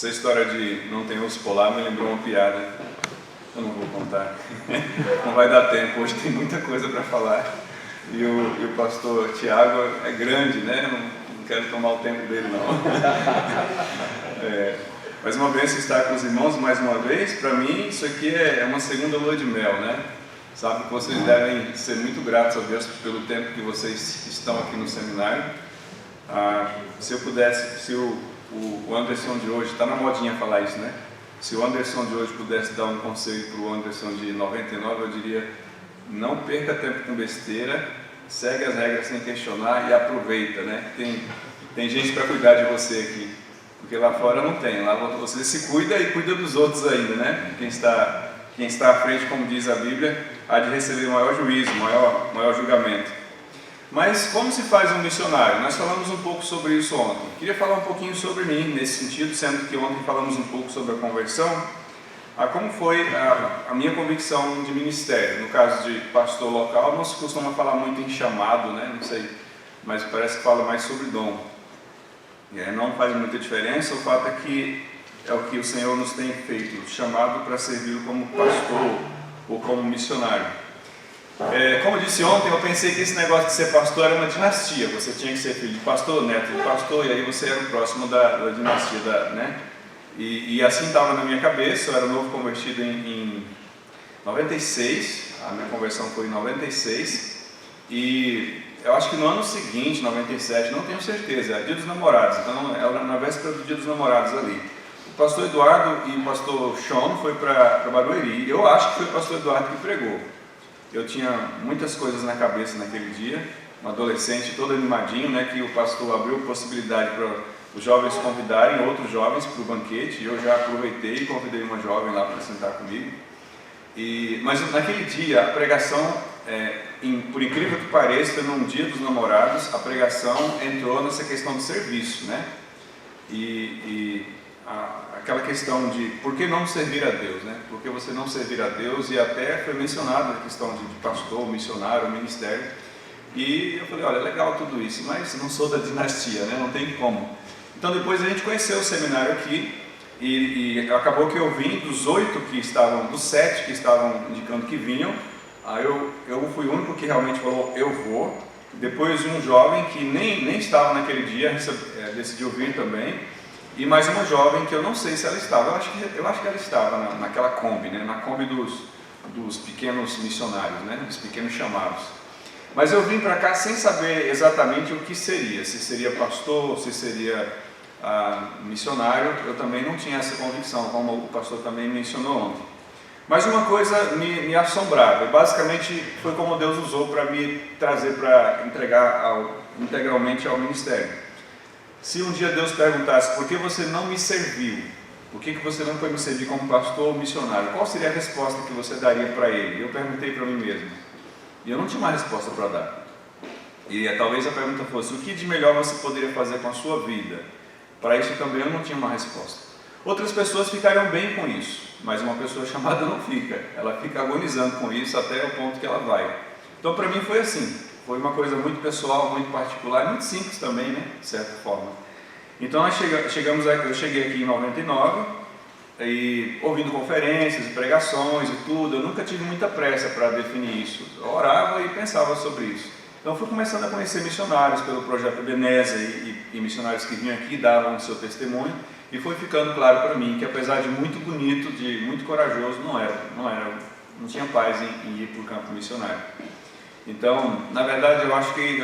Essa história de não tem urso polar me lembrou uma piada. Eu não vou contar. Não vai dar tempo, hoje tem muita coisa para falar. E o pastor Tiago é grande, né? Não quero tomar o tempo dele, não. Mas uma bênção estar com os irmãos mais uma vez. Para mim, isso aqui é uma segunda lua de mel, né? Sabe que vocês devem ser muito gratos a Deus pelo tempo que vocês estão aqui no seminário. Se eu pudesse, se o Anderson de hoje, está na modinha falar isso, né? Se o Anderson de hoje pudesse dar um conselho para o Anderson de 99, eu diria: não perca tempo com besteira, segue as regras sem questionar e aproveita, né? Tem gente para cuidar de você aqui, porque lá fora não tem, lá você se cuida e cuida dos outros ainda, né? Quem está à frente, como diz a Bíblia, há de receber maior juízo, maior julgamento. Mas como se faz um missionário? Nós falamos um pouco sobre isso ontem. Queria falar um pouquinho sobre mim nesse sentido, sendo que ontem falamos um pouco sobre a conversão. Como foi a minha convicção de ministério? No caso de pastor local, não se costuma falar muito em chamado, né? Não sei, mas parece que fala mais sobre dom. Não faz muita diferença, o fato é que é o que o Senhor nos tem feito, chamado para servir como pastor ou como missionário. Como eu disse ontem, eu pensei que esse negócio de ser pastor era uma dinastia. Você tinha que ser filho de pastor, neto de pastor, e aí você era o próximo da dinastia, né? E assim estava na minha cabeça. Eu era novo convertido em 96, a minha conversão foi em 96, e eu acho que no ano seguinte, 97, não tenho certeza, era Dia dos Namorados, então era na véspera do Dia dos Namorados ali. O pastor Eduardo e o pastor Sean foi para Barueri, eu acho que foi o pastor Eduardo que pregou. Eu tinha muitas coisas na cabeça naquele dia, um adolescente todo animadinho, né, que o pastor abriu possibilidade para os jovens convidarem outros jovens para o banquete, e eu já aproveitei e convidei uma jovem lá para sentar comigo. Mas naquele dia, a pregação, por incrível que pareça, num Dia dos Namorados, a pregação entrou nessa questão do serviço, né? Aquela questão de por que não servir a Deus, né? Por que você não servir a Deus? E até foi mencionado a questão de pastor, missionário, ministério. E eu falei: olha, legal tudo isso, mas não sou da dinastia, né? Não tem como. Então depois a gente conheceu o seminário aqui e acabou que eu vim dos 7 que estavam indicando que vinham. Aí eu fui o único que realmente falou: eu vou. Depois um jovem que nem estava naquele dia decidiu vir também. E mais uma jovem que eu não sei se ela estava, eu acho que ela estava naquela Kombi, né? Na Kombi dos pequenos missionários, né? Dos pequenos chamados. Mas eu vim para cá sem saber exatamente o que seria, se seria pastor, se seria missionário. Eu também não tinha essa convicção, como o pastor também mencionou ontem. Mas uma coisa me assombrava, basicamente foi como Deus usou para me trazer para entregar integralmente ao ministério. Se um dia Deus perguntasse: por que você não me serviu? Por que você não foi me servir como pastor ou missionário? Qual seria a resposta que você daria para ele? Eu perguntei para mim mesmo. E eu não tinha uma resposta para dar. E talvez a pergunta fosse: o que de melhor você poderia fazer com a sua vida? Para isso também eu não tinha uma resposta. Outras pessoas ficariam bem com isso, mas uma pessoa chamada não fica. Ela fica agonizando com isso até o ponto que ela vai. Então para mim foi assim. Foi uma coisa muito pessoal, muito particular, muito simples também, né? De certa forma. Então nós eu cheguei aqui em 99, e ouvindo conferências, pregações e tudo. Eu nunca tive muita pressa para definir isso. Eu orava e pensava sobre isso. Então fui começando a conhecer missionários pelo projeto Ebenezer e missionários que vinham aqui davam o seu testemunho. E foi ficando claro para mim que, apesar de muito bonito, de muito corajoso, não tinha paz em ir para o campo missionário. Então, na verdade, eu acho que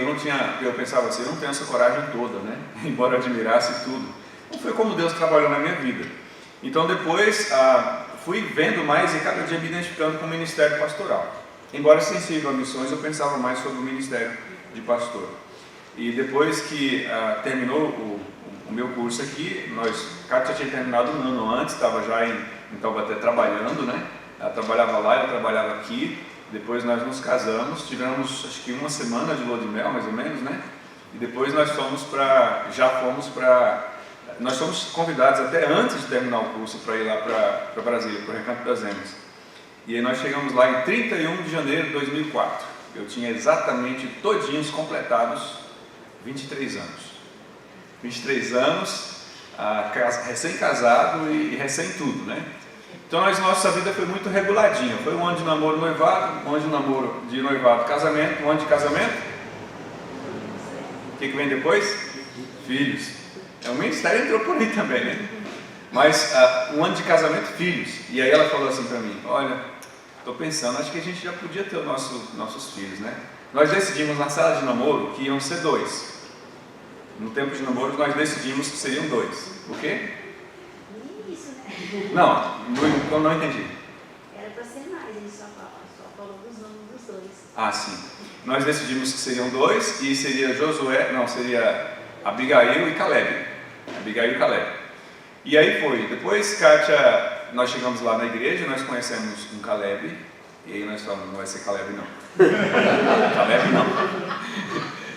eu pensava assim: eu não tenho essa coragem toda, né? Embora eu admirasse tudo. Não foi como Deus trabalhou na minha vida. Então depois fui vendo mais e cada dia me identificando com o ministério pastoral. Embora sensível a missões, eu pensava mais sobre o ministério de pastor. E depois que terminou o meu curso aqui, Kátia tinha terminado um ano antes, estava já em Taubaté trabalhando, né? Ela trabalhava lá, eu trabalhava aqui. Depois nós nos casamos, tivemos acho que uma semana de lua de mel, mais ou menos, né? E depois nós fomos convidados até antes de terminar o curso para ir lá para Brasília, para o Recanto das Emas. E aí nós chegamos lá em 31 de janeiro de 2004. Eu tinha exatamente todinhos completados 23 anos. 23 anos, recém-casado e recém-tudo, né? Então nossa vida foi muito reguladinha. Foi um ano de namoro, noivado, um ano de namoro, de noivado, casamento, um ano de casamento. O que vem depois? Filhos. O ministério entrou por aí também, né? Mas um ano de casamento, filhos. E aí ela falou assim para mim: olha, estou pensando, acho que a gente já podia ter nossos filhos, né? Nós decidimos na sala de namoro que iam ser 2. No tempo de namoro nós decidimos que seriam 2. O quê? Isso, né? Não, eu não entendi. Era para ser mais, ele só falou dos nomes dos 2. Ah, sim. Nós decidimos que seriam 2 e seria seria Abigail e Caleb. Abigail e Caleb. E aí foi. Depois, Kátia, nós chegamos lá na igreja, nós conhecemos um Caleb. E aí nós falamos: não vai ser Caleb não. Caleb não.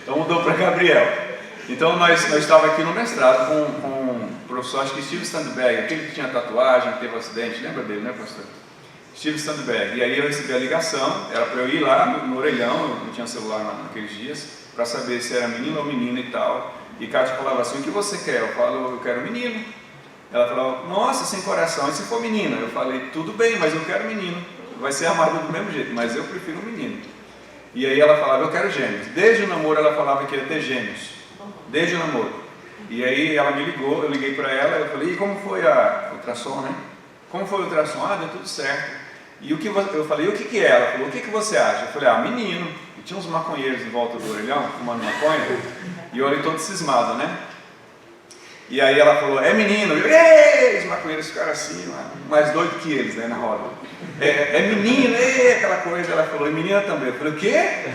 Então mudou para Gabriel. Então nós estávamos aqui no mestrado com o professor, acho que Steve Sandberg, aquele que tinha tatuagem, que teve um acidente, lembra dele, né, pastor? Steve Sandberg. E aí eu recebi a ligação, era para eu ir lá no orelhão, eu não tinha celular naqueles dias, para saber se era menino ou menina e tal. E Kátia falava assim: o que você quer? Eu falo: eu quero menino. Ela falou: nossa, sem coração, e se for menina? Eu falei: tudo bem, mas eu quero menino. Vai ser amado do mesmo jeito, mas eu prefiro um menino. E aí ela falava: eu quero gêmeos. Desde o namoro ela falava que ia ter gêmeos. Desde o namoro. E aí ela me ligou, eu liguei para ela, eu falei: e como foi a ultrassom, né? Como foi o ultrassom? Ah, deu tudo certo. E eu falei: e o que é? Ela falou: o que você acha? Eu falei: menino. E tinha uns maconheiros em volta do orelhão, fumando maconha, e eu olhei todo cismado, né? E aí ela falou: é menino. E os maconheiros ficaram assim, mais doidos que eles, né, na roda. É menino, aquela coisa. Ela falou: e menina também. Eu falei: o quê?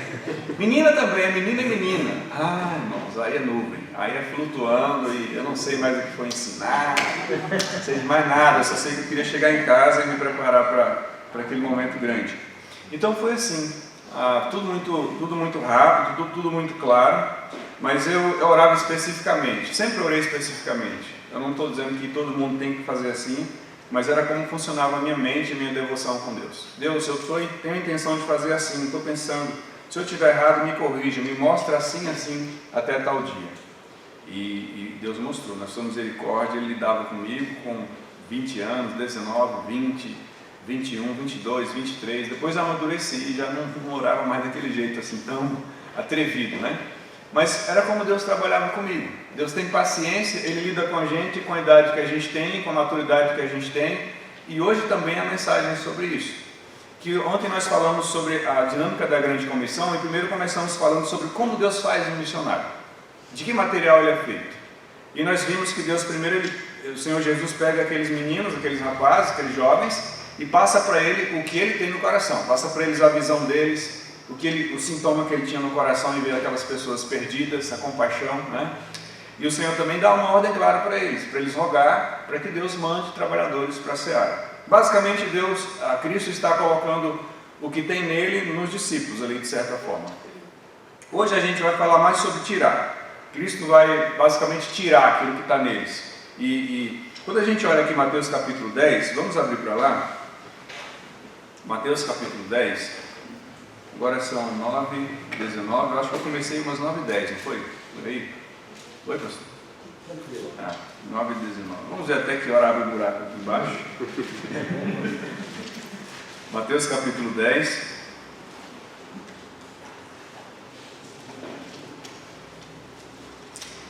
Menina também, é menina e menina. Ah, irmãos, aí é nuvem, aí é flutuando, e eu não sei mais o que foi ensinar, não sei de mais nada, eu só sei que eu queria chegar em casa e me preparar para aquele momento grande. Então foi assim, tudo muito rápido, tudo muito claro, mas eu orava especificamente, sempre orei especificamente. Eu não estou dizendo que todo mundo tem que fazer assim, mas era como funcionava a minha mente e a minha devoção com Deus. Deus, eu tenho a intenção de fazer assim, estou pensando, se eu estiver errado, me corrija, me mostra assim, até tal dia. E Deus mostrou, na sua misericórdia, Ele lidava comigo com 20 anos, 19, 20, 21, 22, 23, depois amadureci e já não orava mais daquele jeito assim, tão atrevido, né? Mas era como Deus trabalhava comigo. Deus tem paciência, Ele lida com a gente, com a idade que a gente tem, com a maturidade que a gente tem, e hoje também a mensagem é sobre isso. Que ontem nós falamos sobre a dinâmica da grande comissão, e primeiro começamos falando sobre como Deus faz um missionário, de que material ele é feito. E nós vimos que Deus primeiro, o Senhor Jesus pega aqueles meninos, aqueles rapazes, aqueles jovens, e passa para ele o que ele tem no coração, passa para eles a visão deles, o sintoma que ele tinha no coração em ver aquelas pessoas perdidas, a compaixão, né? E o Senhor também dá uma ordem clara para eles rogar para que Deus mande trabalhadores para a seara. Basicamente Cristo está colocando o que tem nele nos discípulos ali, de certa forma. Hoje a gente vai falar mais sobre tirar. Cristo vai basicamente tirar aquilo que está neles. E quando a gente olha aqui Mateus capítulo 10, vamos abrir para lá. Mateus capítulo 10, agora são 9h19, eu acho que eu comecei umas 9h10, não foi? Por aí? Foi, pastor? 9h19. Vamos ver até que hora abre o buraco aqui embaixo. Mateus capítulo 10.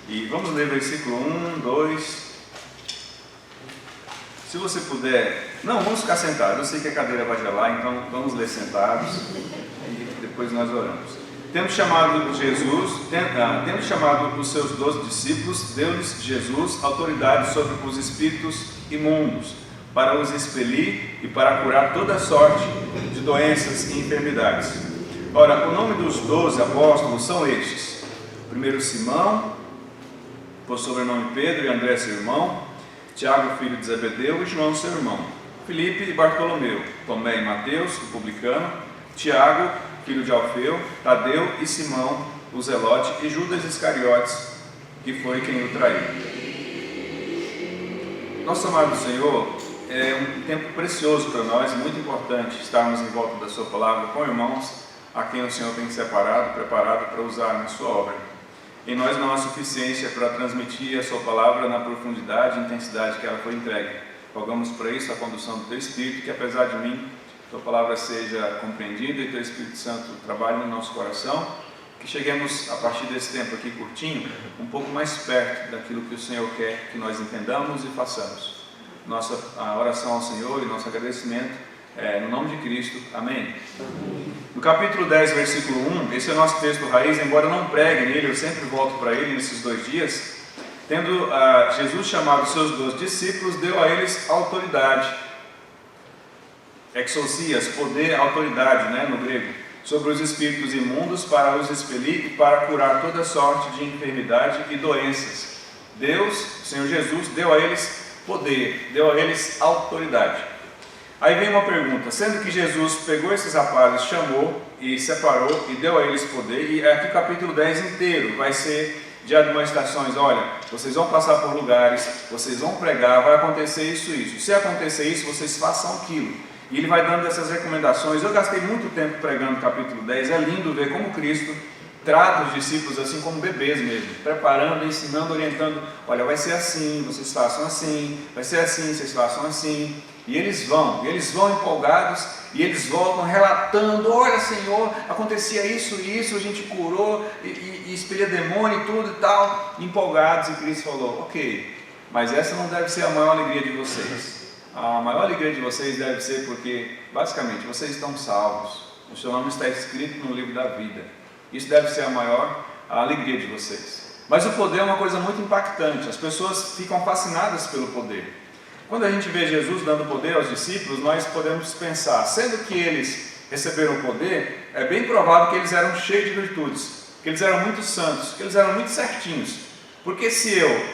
E vamos ler versículo 1, 2. Se você puder... Não, vamos ficar sentados. Eu sei que a cadeira vai gelar, então vamos ler sentados. E depois nós oramos. Tendo chamado os seus 12 discípulos, deu-lhes Jesus autoridade sobre os espíritos imundos, para os expelir e para curar toda sorte de doenças e enfermidades. Ora, o nome dos 12 apóstolos são estes: primeiro Simão, por sobrenome Pedro, e André seu irmão, Tiago, filho de Zebedeu, e João seu irmão, Filipe e Bartolomeu, Tomé e Mateus, o publicano, Tiago, filho de Alfeu, Tadeu e Simão, o Zelote, e Judas Iscariotes, que foi quem o traiu. Nosso amado Senhor, é um tempo precioso para nós, muito importante estarmos em volta da sua palavra com irmãos a quem o Senhor tem separado, preparado para usar na sua obra. em nós não há suficiência para transmitir a sua palavra na profundidade e intensidade que ela foi entregue. Rogamos para isso a condução do Teu Espírito, que apesar de mim, Tua palavra seja compreendida e Teu Espírito Santo trabalhe no nosso coração, que cheguemos a partir desse tempo aqui curtinho, um pouco mais perto daquilo que o Senhor quer que nós entendamos e façamos. A oração ao Senhor e nosso agradecimento é no nome de Cristo. Amém. No capítulo 10, versículo 1, esse é o nosso texto raiz, embora eu não pregue nele, eu sempre volto para ele nesses 2 dias. Tendo Jesus chamado os seus 12 discípulos, deu a eles autoridade, exousias, poder, autoridade, no grego, sobre os espíritos imundos para os expelir e para curar toda sorte de enfermidade e doenças. Deus, o Senhor Jesus, deu a eles poder, deu a eles autoridade. Aí vem uma pergunta: sendo que Jesus pegou esses rapazes, chamou e separou e deu a eles poder, e aqui o capítulo 10 inteiro vai ser de admoestações. Olha, vocês vão passar por lugares, vocês vão pregar, vai acontecer isso e isso. Se acontecer isso, vocês façam aquilo. E ele vai dando essas recomendações. Eu gastei muito tempo pregando o capítulo 10. É lindo ver como Cristo trata os discípulos assim como bebês mesmo, preparando, ensinando, orientando. Olha, vai ser assim, vocês façam assim, vai ser assim, vocês façam assim. E eles vão empolgados, e eles voltam relatando: olha, Senhor, acontecia isso e isso, a gente curou, e expelia demônio e tudo e tal, empolgados. E Cristo falou: ok, mas essa não deve ser a maior alegria de vocês. A maior alegria de vocês deve ser porque, basicamente, vocês estão salvos, o seu nome está escrito no livro da vida. Isso deve ser a alegria de vocês. Mas o poder é uma coisa muito impactante, as pessoas ficam fascinadas pelo poder. Quando a gente vê Jesus dando poder aos discípulos, nós podemos pensar, sendo que eles receberam o poder, é bem provável que eles eram cheios de virtudes, que eles eram muito santos, que eles eram muito certinhos. Porque se eu,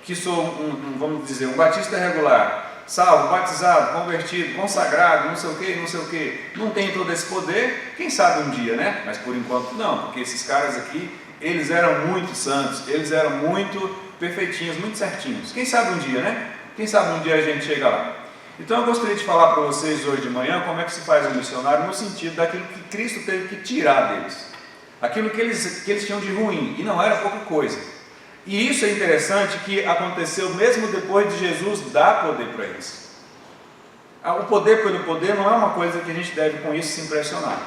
que sou um batista regular, salvo, batizado, convertido, consagrado, não sei o que, não tenho todo esse poder, quem sabe um dia, Mas por enquanto não, porque esses caras aqui, eles eram muito santos, eles eram muito perfeitinhos, muito certinhos. Quem sabe um dia, Quem sabe um dia a gente chega lá. Então eu gostaria de falar para vocês hoje de manhã como é que se faz um missionário no sentido daquilo que Cristo teve que tirar deles. Aquilo que eles tinham de ruim, e não era pouca coisa. E isso é interessante que aconteceu mesmo depois de Jesus dar poder para eles. O poder pelo poder não é uma coisa que a gente deve com isso se impressionar.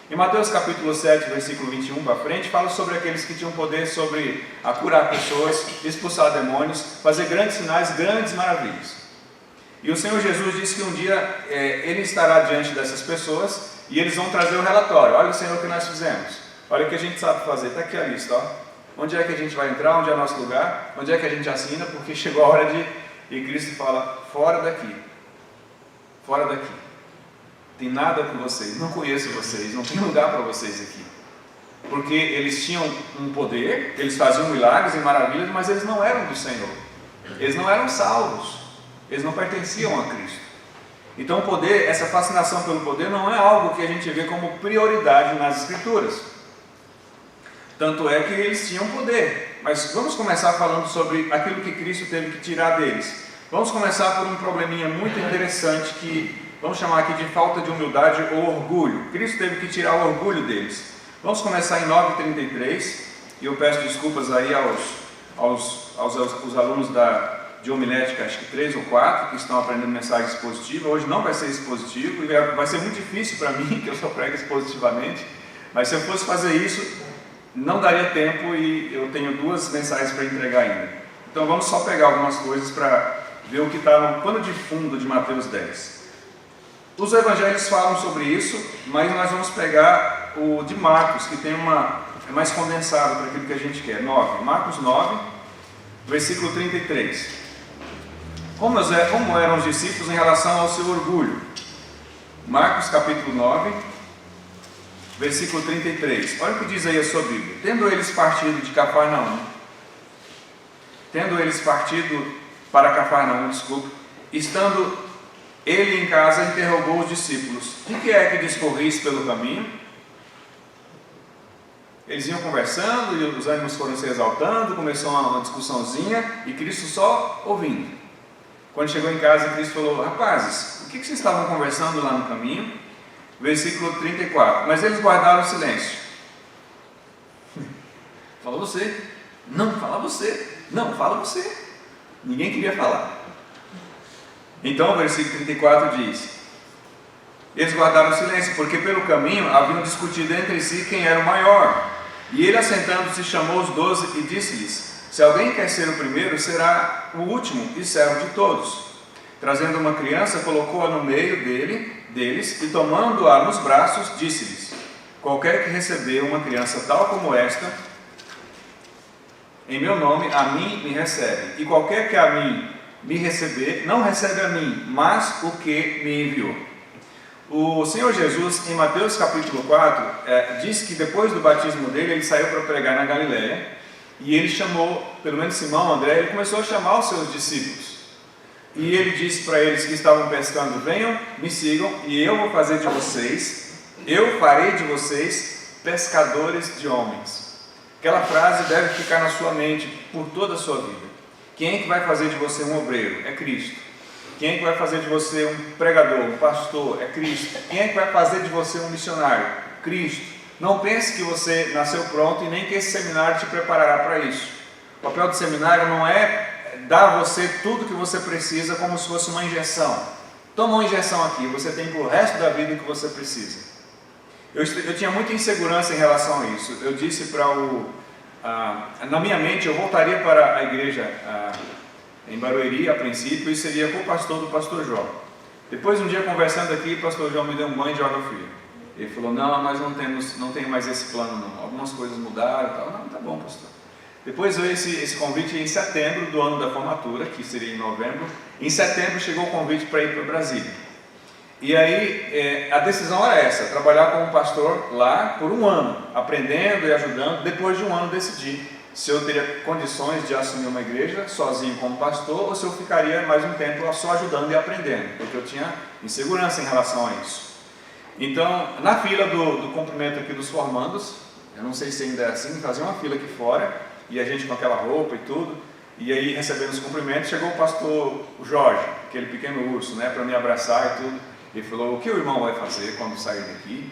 Em Mateus capítulo 7, versículo 21 para frente, fala sobre aqueles que tinham poder sobre a curar pessoas, expulsar demônios, fazer grandes sinais, grandes maravilhas. E o Senhor Jesus disse que um dia Ele estará diante dessas pessoas e eles vão trazer o relatório. Olha, Senhor, o que nós fizemos. Olha o que a gente sabe fazer. Está aqui a lista, Onde é que a gente vai entrar? Onde é o nosso lugar? Onde é que a gente assina? Porque chegou a hora de... E Cristo fala: fora daqui. Fora daqui. Tem nada com vocês, não conheço vocês, não tem lugar para vocês aqui. Porque eles tinham um poder, eles faziam milagres e maravilhas, mas eles não eram do Senhor. Eles não eram salvos. Eles não pertenciam a Cristo. Então o poder, essa fascinação pelo poder não é algo que a gente vê como prioridade nas Escrituras. Tanto é que eles tinham poder. Mas vamos começar falando sobre aquilo que Cristo teve que tirar deles. Vamos começar por um probleminha muito interessante que vamos chamar aqui de falta de humildade ou orgulho. Cristo teve que tirar o orgulho deles. Vamos começar em 9:33, e eu peço desculpas aí aos alunos de homilética, acho que 3 ou 4, que estão aprendendo mensagem expositiva. Hoje não vai ser expositivo, e vai ser muito difícil para mim, que eu só prego expositivamente, mas se eu fosse fazer isso, não daria tempo, e eu tenho 2 mensagens para entregar ainda. Então vamos só pegar algumas coisas para ver o que está no pano de fundo de Mateus 10. Os evangelhos falam sobre isso, mas nós vamos pegar o de Marcos, que é mais condensado para aquilo que a gente quer. Marcos 9, versículo 33. Como eram os discípulos em relação ao seu orgulho? Marcos capítulo 9, versículo 33. Olha o que diz aí a sua Bíblia. Tendo eles partido para Cafarnaum, estando ele em casa, interrogou os discípulos: de que é que discorris pelo caminho? Eles iam conversando e os ânimos foram se exaltando, começou uma discussãozinha e Cristo só ouvindo. Quando chegou em casa, Cristo falou: rapazes, o que vocês estavam conversando lá no caminho? Versículo 34. Mas eles guardaram silêncio. Falou você. Não, fala você. Não, fala você. Ninguém queria falar. Então o versículo 34 diz: eles guardaram silêncio, porque pelo caminho haviam discutido entre si quem era o maior. E ele, assentando-se, chamou os 12 e disse-lhes: se alguém quer ser o primeiro, será o último e servo de todos. Trazendo uma criança, colocou-a no meio deles e, tomando-a nos braços, disse-lhes: qualquer que receber uma criança tal como esta, em meu nome, a mim me recebe. E qualquer que a mim me receber, não recebe a mim, mas o que me enviou. O Senhor Jesus, em Mateus capítulo 4, diz que depois do batismo dele, ele saiu para pregar na Galileia, e ele chamou, pelo menos Simão, André, ele começou a chamar os seus discípulos. E ele disse para eles que estavam pescando: venham, me sigam, e eu vou fazer de vocês, eu farei de vocês pescadores de homens. Aquela frase deve ficar na sua mente por toda a sua vida. Quem é que vai fazer de você um obreiro? É Cristo. Quem é que vai fazer de você um pregador, um pastor? É Cristo. Quem é que vai fazer de você um missionário? Cristo. Não pense que você nasceu pronto e nem que esse seminário te preparará para isso. O papel do seminário não é dar a você tudo que você precisa como se fosse uma injeção. Toma uma injeção aqui, você tem para o resto da vida o que você precisa. Eu tinha muita insegurança em relação a isso. Eu disse na minha mente, eu voltaria para a igreja em Barueri a princípio e seria co-pastor do pastor João. Depois, um dia conversando aqui, o pastor João me deu um banho de água fria. Ele falou: não, nós não temos mais esse plano não. Algumas coisas mudaram e tal. Não, tá bom, pastor. Depois veio esse convite em setembro do ano da formatura, que seria em novembro. Em setembro chegou o convite para ir para Brasília. E aí a decisão era essa: trabalhar como pastor lá por um ano, aprendendo e ajudando. Depois de um ano decidi se eu teria condições de assumir uma igreja sozinho como pastor, ou se eu ficaria mais um tempo só ajudando e aprendendo, porque eu tinha insegurança em relação a isso. Então, na fila do cumprimento aqui dos formandos, eu não sei se ainda é assim, fazia uma fila aqui fora, e a gente com aquela roupa e tudo, e aí recebendo os cumprimentos, chegou o pastor Jorge, aquele pequeno urso, né, para me abraçar e tudo. Ele falou: o que o irmão vai fazer quando sair daqui?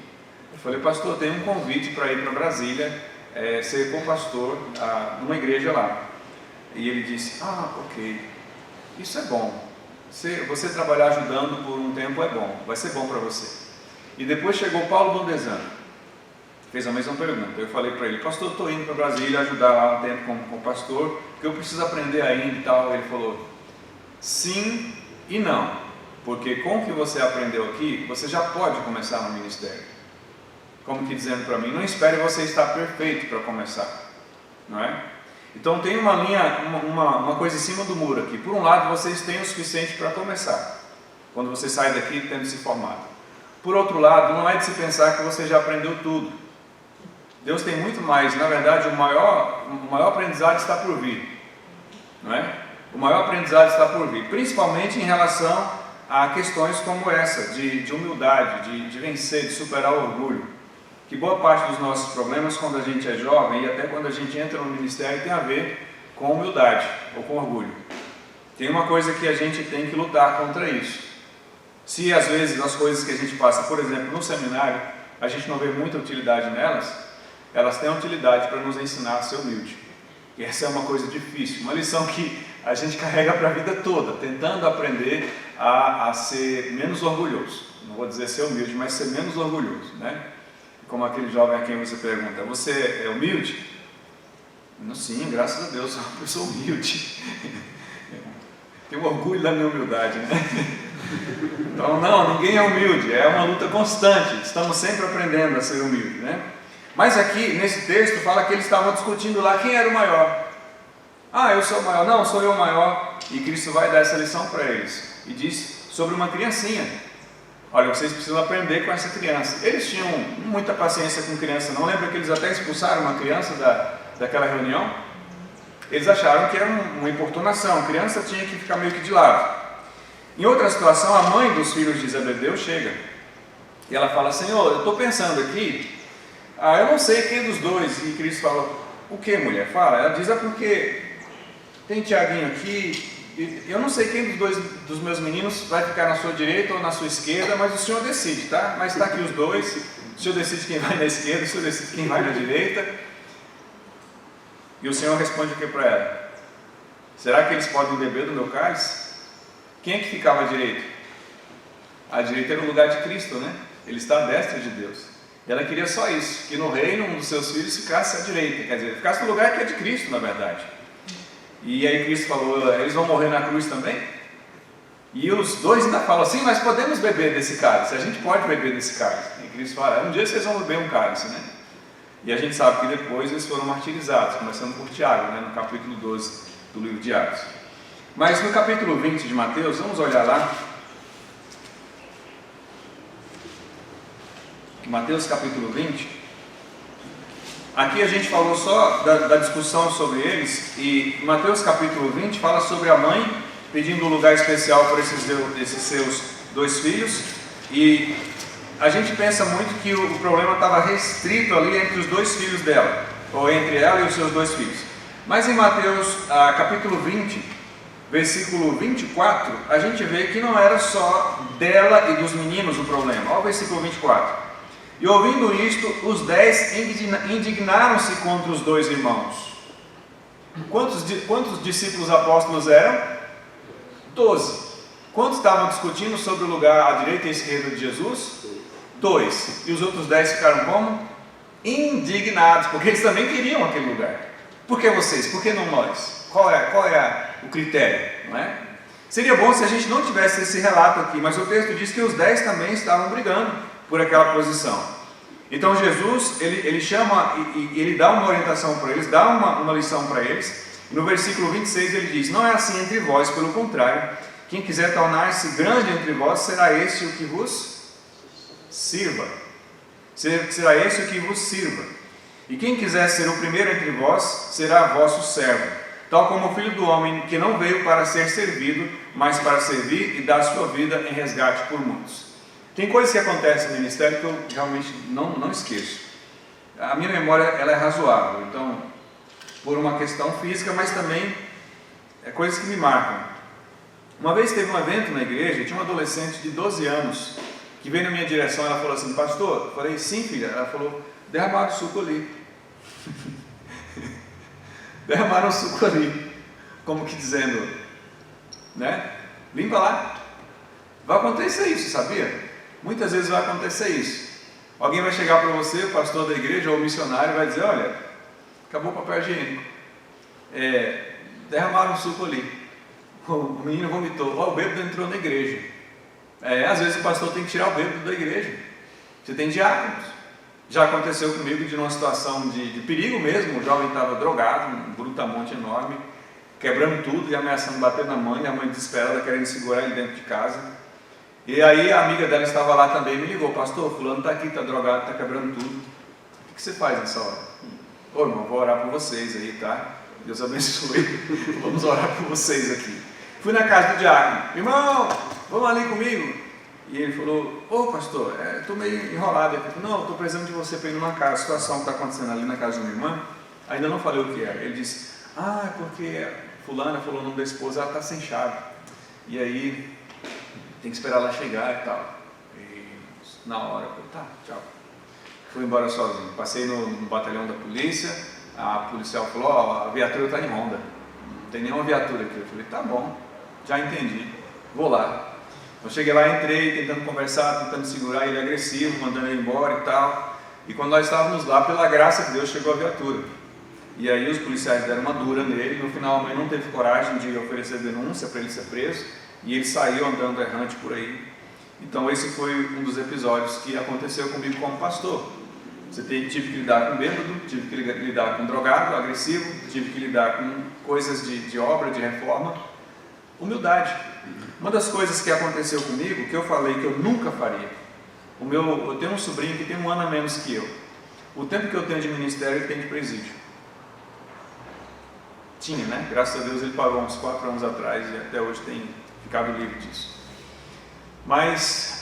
Eu falei: pastor, tem um convite para ir para Brasília, ser co-pastor numa igreja lá. E ele disse: ok, isso é bom. Você trabalhar ajudando por um tempo é bom, vai ser bom para você. E depois chegou Paulo Bondesano, fez a mesma pergunta. Eu falei para ele: pastor, estou indo para Brasília ajudar lá um tempo como pastor, porque eu preciso aprender ainda e tal. Ele falou: sim e não, porque com o que você aprendeu aqui, você já pode começar no ministério. Como que dizendo para mim: não espere você estar perfeito para começar, não é? Então tem uma linha, uma coisa em cima do muro aqui. Por um lado, vocês têm o suficiente para começar, quando você sai daqui tendo se formado. Por outro lado, não é de se pensar que você já aprendeu tudo. Deus tem muito mais. Na verdade, o maior aprendizado está por vir, não é? O maior aprendizado está por vir, principalmente em relação a questões como essa, de humildade, de vencer, de superar o orgulho. Que boa parte dos nossos problemas, quando a gente é jovem e até quando a gente entra no ministério, tem a ver com humildade ou com orgulho. Tem uma coisa que a gente tem que lutar contra isso. Se às vezes as coisas que a gente passa, por exemplo, no seminário, a gente não vê muita utilidade nelas, elas têm utilidade para nos ensinar a ser humilde. E essa é uma coisa difícil, uma lição que a gente carrega para a vida toda, tentando aprender a ser menos orgulhoso. Não vou dizer ser humilde, mas ser menos orgulhoso, né? Como aquele jovem a quem você pergunta: você é humilde? Sim, graças a Deus, eu sou humilde. Tenho orgulho da minha humildade, né? Então, não, ninguém é humilde, é uma luta constante, estamos sempre aprendendo a ser humilde, né? Mas aqui, nesse texto, fala que eles estavam discutindo lá quem era o maior. Eu sou o maior. Não, sou eu o maior. E Cristo vai dar essa lição para eles. E diz sobre uma criancinha: olha, vocês precisam aprender com essa criança. Eles tinham muita paciência com criança, não? Lembra que eles até expulsaram uma criança daquela reunião? Eles acharam que era uma importunação, a criança tinha que ficar meio que de lado. Em outra situação, a mãe dos filhos de Zebedeu chega e ela fala: Senhor, eu estou pensando aqui, eu não sei quem dos dois. E Cristo fala: o que, mulher? Fala. Ela diz: porque tem Tiaguinho aqui, eu não sei quem dos meus meninos vai ficar na sua direita ou na sua esquerda, mas o senhor decide, tá? Mas está aqui os dois, o senhor decide quem vai na esquerda, o senhor decide quem vai na direita. E o Senhor responde o que para ela? Será que eles podem beber do meu cálice? Quem é que ficava à direita? À direita era o lugar de Cristo, né? Ele está à destra de Deus. E ela queria só isso, que no reino um dos seus filhos ficasse à direita, quer dizer, ficasse no lugar que é de Cristo, na verdade. E aí Cristo falou, eles vão morrer na cruz também? E os dois ainda falam assim, mas podemos beber desse cálice, a gente pode beber desse cálice. E Cristo fala, um dia vocês vão beber um cálice, né? E a gente sabe que depois eles foram martirizados, começando por Tiago, né? No capítulo 12 do livro de Atos. Mas no capítulo 20 de Mateus, vamos olhar lá. Mateus capítulo 20. Aqui a gente falou só da discussão sobre eles, e Mateus capítulo 20 fala sobre a mãe pedindo um lugar especial para esses seus dois filhos, e a gente pensa muito que o problema estava restrito ali entre os dois filhos dela, ou entre ela e os seus dois filhos. Mas em Mateus capítulo 20, versículo 24, a gente vê que não era só dela e dos meninos o problema. Olha o versículo 24. E ouvindo isto, os 10 indignaram-se contra os dois irmãos. Quantos discípulos apóstolos eram? 12. Quantos estavam discutindo sobre o lugar à direita e à esquerda de Jesus? 2. E os outros 10 ficaram como? Indignados, porque eles também queriam aquele lugar. Por que vocês? Por que não nós? Qual é o critério? Não é? Seria bom se a gente não tivesse esse relato aqui, mas o texto diz que os 10 também estavam brigando por aquela posição. Então Jesus, ele chama e ele dá uma orientação para eles, dá uma lição para eles. No versículo 26 ele diz, não é assim entre vós, pelo contrário, quem quiser tornar-se grande entre vós, será esse o que vos sirva. Será esse o que vos sirva. E quem quiser ser o primeiro entre vós, será vosso servo, tal como o Filho do Homem, que não veio para ser servido, mas para servir e dar sua vida em resgate por muitos. Tem coisas que acontecem no ministério que eu realmente não esqueço. A minha memória ela é razoável, então, por uma questão física, mas também é coisas que me marcam. Uma vez teve um evento na igreja, tinha uma adolescente de 12 anos, que veio na minha direção, ela falou assim, pastor, eu falei, sim filha, ela falou, derramaram suco ali. Derramaram suco ali, como que dizendo, né? Limpa lá. Vai acontecer isso, sabia? Muitas vezes vai acontecer isso. Alguém vai chegar para você, o pastor da igreja ou o missionário, vai dizer, olha, acabou o papel higiênico. Derramaram suco ali. O menino vomitou. O bêbado entrou na igreja. Às vezes o pastor tem que tirar o bêbado da igreja. Você tem diáconos. Já aconteceu comigo de uma situação de perigo mesmo. O jovem estava drogado, um brutamonte enorme, quebrando tudo e ameaçando bater na mãe. A mãe desesperada querendo segurar ele dentro de casa. E aí a amiga dela estava lá também, me ligou, pastor, fulano está aqui, está drogado, está quebrando tudo. O que você faz nessa hora? Ô irmão, vou orar por vocês aí, tá? Deus abençoe. Vamos orar por vocês aqui. Fui na casa do diácono, irmão, vamos ali comigo? E ele falou, ô pastor, estou meio enrolado. Ele falou, não, estou precisando de você para ir numa casa, a situação que está acontecendo ali na casa de minha irmã, ainda não falei o que era. Ele disse, é porque fulana falou o nome da esposa, ela está sem chave. E aí tem que esperar ela chegar e tal. E na hora, eu falei, tá, tchau. Fui embora sozinho. Passei no batalhão da polícia, a policial falou, a viatura está em ronda. Não tem nenhuma viatura aqui. Eu falei, tá bom, já entendi, vou lá. Eu cheguei lá, entrei, tentando conversar, tentando segurar ele agressivo, mandando ele embora e tal. E quando nós estávamos lá, pela graça de Deus, chegou a viatura. E aí os policiais deram uma dura nele. No final a mãe não teve coragem de oferecer denúncia para ele ser preso. E ele saiu andando errante por aí. Então esse foi um dos episódios que aconteceu comigo como pastor. Tive que lidar com bêbado, tive que lidar com drogado, agressivo, tive que lidar com coisas de obra, de reforma. Humildade. Uma das coisas que aconteceu comigo, que eu falei que eu nunca faria. Eu tenho um sobrinho que tem 1 ano a menos que eu. O tempo que eu tenho de ministério, ele tem de presídio. Tinha, né? Graças a Deus ele parou uns 4 anos atrás e até hoje tem ficado livre disso. Mas,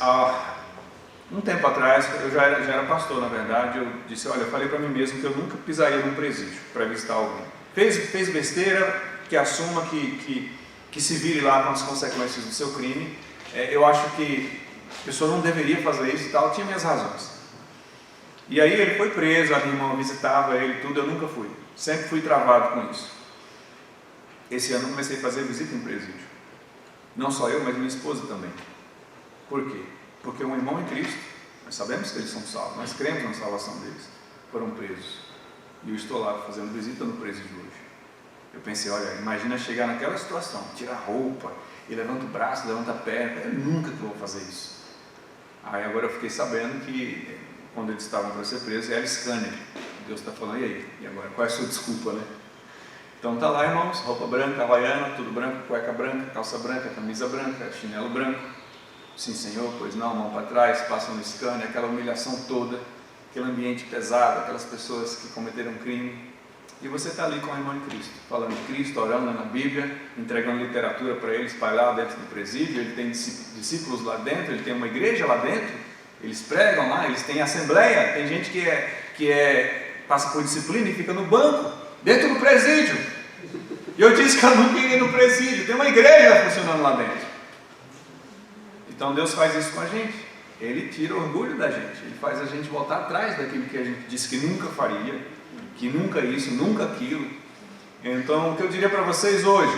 um tempo atrás, eu já era pastor, na verdade, eu disse, olha, eu falei para mim mesmo que eu nunca pisaria num presídio para visitar alguém. Fez besteira, que assuma, que se vire lá com as consequências do seu crime. Eu acho que a pessoa não deveria fazer isso e tal, tinha minhas razões. E aí ele foi preso, a minha irmã visitava ele, tudo, eu nunca fui. Sempre fui travado com isso. Esse ano comecei a fazer visita em presídio. Não só eu, mas minha esposa também. Por quê? Porque um irmão em Cristo, nós sabemos que eles são salvos, nós cremos na salvação deles, foram presos. E eu estou lá fazendo visita no presídio hoje. Eu pensei, olha, imagina chegar naquela situação, tira a roupa, e levanta o braço, levanta a perna, eu nunca que eu vou fazer isso. Aí agora eu fiquei sabendo que, quando eles estavam para ser presos, era scanner. Deus está falando, e aí? E agora, qual é a sua desculpa, né? Então tá lá, irmãos, roupa branca, havaiana, tudo branco, cueca branca, calça branca, camisa branca, chinelo branco. Sim, Senhor, pois não, mão para trás, passam no scanner, aquela humilhação toda, aquele ambiente pesado, aquelas pessoas que cometeram crime. E você está ali com o irmão em Cristo, falando de Cristo, orando na Bíblia, entregando literatura para ele, espalhar dentro do presídio. Ele tem discípulos lá dentro, ele tem uma igreja lá dentro, eles pregam lá, eles têm assembleia, tem gente que passa por disciplina e fica no banco, dentro do presídio. E eu disse que eu não queria ir no presídio, tem uma igreja funcionando lá dentro. Então Deus faz isso com a gente, Ele tira orgulho da gente, Ele faz a gente voltar atrás daquilo que a gente disse que nunca faria, que nunca isso, nunca aquilo. Então o que eu diria para vocês hoje,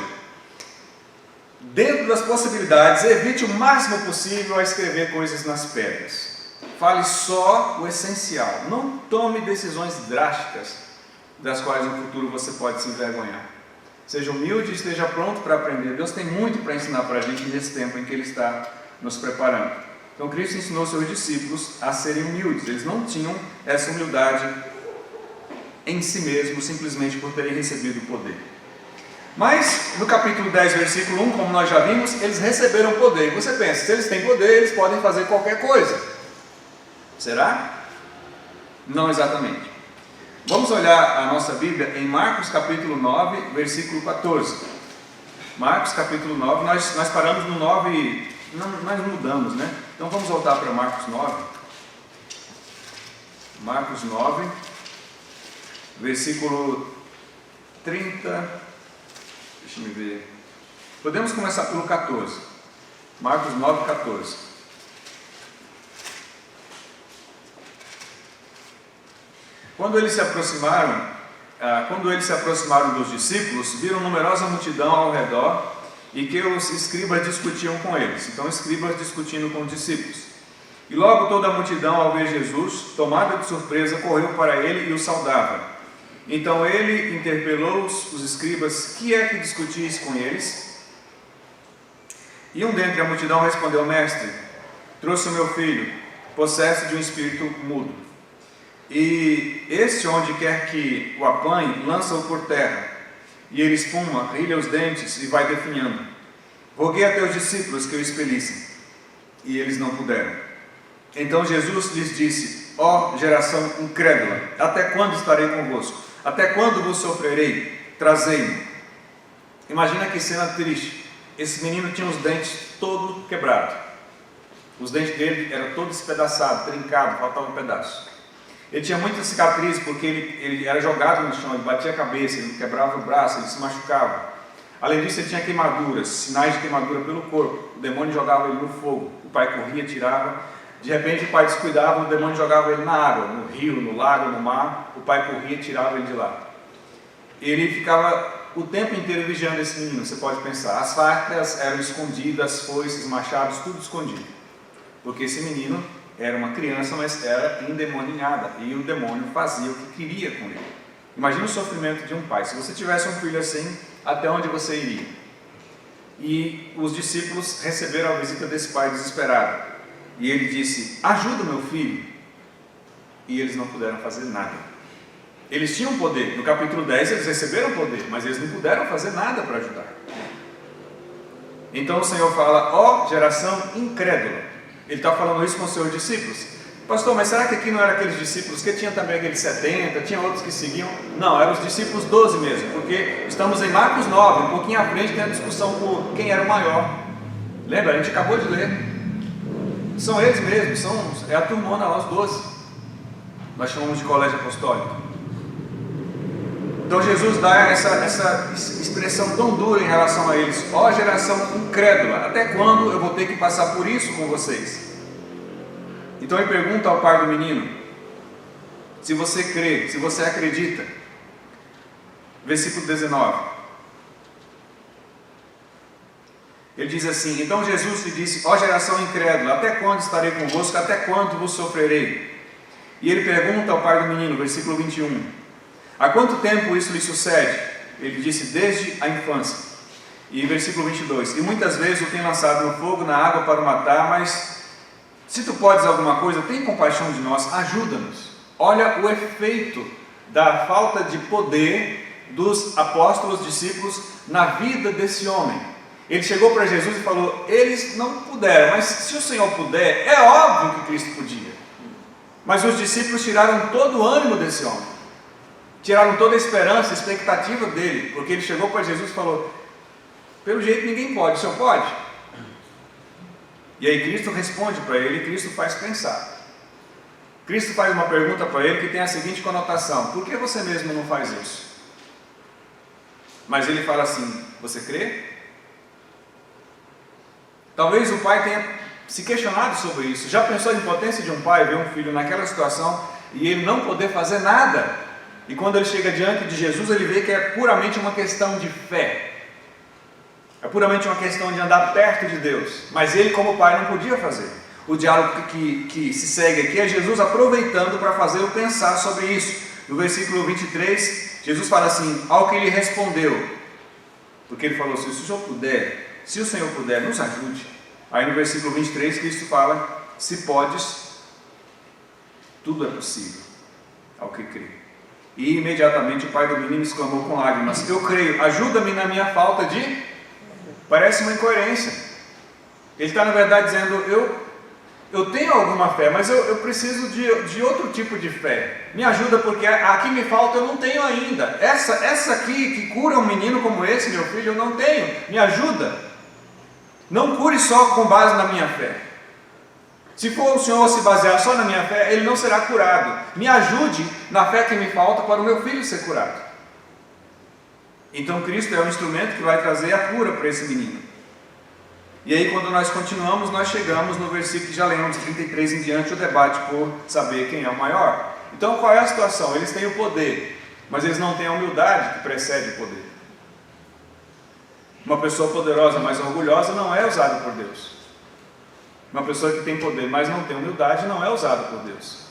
dentro das possibilidades, evite o máximo possível a escrever coisas nas pedras. Fale só o essencial, não tome decisões drásticas das quais no futuro você pode se envergonhar. Seja humilde e esteja pronto para aprender. Deus tem muito para ensinar para a gente nesse tempo em que Ele está nos preparando. Então Cristo ensinou seus discípulos a serem humildes. Eles não tinham essa humildade em si mesmos, simplesmente por terem recebido o poder. Mas no capítulo 10, versículo 1, como nós já vimos, eles receberam poder. E você pensa, se eles têm poder, eles podem fazer qualquer coisa. Será? Não exatamente. Vamos olhar a nossa Bíblia em Marcos capítulo 9, versículo 14. Marcos capítulo 9, nós paramos no 9, nós mudamos, né? Então vamos voltar para Marcos 9. Marcos 9, versículo 30, deixa eu ver. Podemos começar pelo 14. Marcos 9, 14. Quando eles se aproximaram dos discípulos, viram numerosa multidão ao redor e que os escribas discutiam com eles. Então, escribas discutindo com os discípulos. E logo toda a multidão, ao ver Jesus, tomada de surpresa, correu para ele e o saudava. Então ele interpelou os escribas: que é que discutis com eles? E um dentre a multidão respondeu: mestre, trouxe o meu filho, possesso de um espírito mudo. E este, onde quer que o apanhe, lança-o por terra, e ele espuma, rilha os dentes e vai definhando. Roguei a teus discípulos que o expelissem, e eles não puderam. Então Jesus lhes disse: ó geração incrédula, até quando estarei convosco? Até quando vos sofrerei? Trazei-me. Imagina que cena triste. Esse menino tinha os dentes todo quebrados. Os dentes dele eram todos espedaçados, trincados, faltava um pedaço. Ele tinha muitas cicatrizes porque ele era jogado no chão, ele batia a cabeça, ele quebrava o braço, ele se machucava. Além disso, ele tinha queimaduras, sinais de queimadura pelo corpo. O demônio jogava ele no fogo, o pai corria, tirava. De repente o pai descuidava, o demônio jogava ele na água, no rio, no lago, no mar. O pai corria e tirava ele de lá. Ele ficava o tempo inteiro vigiando esse menino. Você pode pensar, as facas eram escondidas, foices, machados, tudo escondido. Porque esse menino era uma criança, mas era endemoniada, e o demônio fazia o que queria com ele. Imagina o sofrimento de um pai. Se você tivesse um filho assim, até onde você iria? E os discípulos receberam a visita desse pai desesperado, e ele disse: ajuda meu filho. E eles não puderam fazer nada. Eles tinham poder. No capítulo 10 eles receberam poder, mas eles não puderam fazer nada para ajudar. Então o Senhor fala: ó geração incrédula. Ele está falando isso com os seus discípulos. Pastor, mas será que aqui não eram aqueles discípulos que tinha também aqueles 70, tinha outros que seguiam? Não, eram os discípulos 12 mesmo, porque estamos em Marcos 9, um pouquinho à frente tem a discussão por quem era o maior. Lembra? A gente acabou de ler. São eles mesmos, é a turmona lá, os 12. Nós chamamos de colégio apostólico. Então Jesus dá essa expressão tão dura em relação a eles: ó geração incrédula, até quando eu vou ter que passar por isso com vocês? Então ele pergunta ao pai do menino: se você crê, se você acredita, versículo 19. Ele diz assim: então Jesus lhe disse: ó geração incrédula, até quando estarei convosco? Até quando vos sofrerei? E ele pergunta ao pai do menino, versículo 21, há quanto tempo isso lhe sucede? Ele disse: desde a infância. E versículo 22, e muitas vezes o tem lançado no fogo, na água para o matar, mas se tu podes alguma coisa, tem compaixão de nós, ajuda-nos. Olha o efeito da falta de poder dos apóstolos, discípulos, na vida desse homem. Ele chegou para Jesus e falou: eles não puderam, mas se o Senhor puder, é óbvio que Cristo podia. Mas os discípulos tiraram todo o ânimo desse homem, tiraram toda a esperança, a expectativa dele, porque ele chegou para Jesus e falou: pelo jeito ninguém pode, o Senhor pode? E aí Cristo responde para ele, e Cristo faz pensar. Cristo faz uma pergunta para ele que tem a seguinte conotação: por que você mesmo não faz isso? Mas ele fala assim: você crê? Talvez o pai tenha se questionado sobre isso. Já pensou a impotência de um pai ver um filho naquela situação e ele não poder fazer nada? E quando ele chega diante de Jesus, ele vê que é puramente uma questão de fé, é puramente uma questão de andar perto de Deus. Mas ele, como pai, não podia fazer. O diálogo que se segue aqui é Jesus aproveitando para fazer-o pensar sobre isso. No versículo 23, Jesus fala assim: ao que ele respondeu, porque ele falou: se o Senhor puder, se o Senhor puder, nos ajude. Aí no versículo 23, Cristo fala: se podes, tudo é possível ao que crê. E imediatamente o pai do menino exclamou com lágrimas: eu creio, ajuda-me na minha falta de... Parece uma incoerência. Ele está na verdade dizendo: eu tenho alguma fé, mas eu preciso de outro tipo de fé. Me ajuda, porque a que me falta eu não tenho ainda. Essa aqui que cura um menino como esse, meu filho, eu não tenho. Me ajuda. Não cure só com base na minha fé. Se for o Senhor se basear só na minha fé, ele não será curado. Me ajude na fé que me falta para o meu filho ser curado. Então Cristo é o instrumento que vai trazer a cura para esse menino. E aí, quando nós continuamos, nós chegamos no versículo que já lemos, 33 em diante, o debate por saber quem é o maior. Então, qual é a situação? Eles têm o poder, mas eles não têm a humildade que precede o poder. Uma pessoa poderosa, mas orgulhosa, não é usada por Deus. Uma pessoa que tem poder, mas não tem humildade, não é usada por Deus.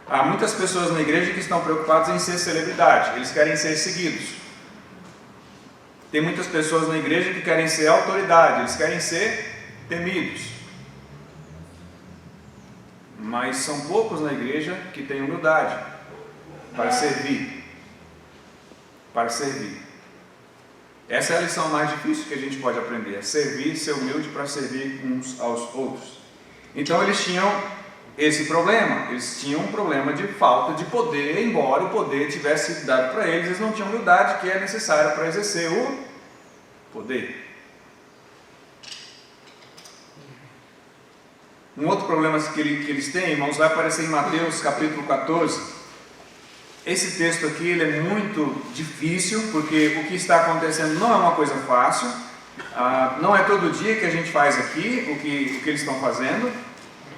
Há muitas pessoas na igreja que estão preocupadas em ser celebridade, eles querem ser seguidos. Tem muitas pessoas na igreja que querem ser autoridade, eles querem ser temidos. Mas são poucos na igreja que têm humildade para servir. Para servir. Essa é a lição mais difícil que a gente pode aprender, é servir, ser humilde para servir uns aos outros. Então eles tinham esse problema, eles tinham um problema de falta de poder, embora o poder tivesse sido dado para eles, eles não tinham humildade que é necessária para exercer o poder. Um outro problema que eles têm, irmãos, vai aparecer em Mateus capítulo 14. Esse texto aqui ele é muito difícil, porque o que está acontecendo não é uma coisa fácil, não é todo dia que a gente faz aqui o que eles estão fazendo,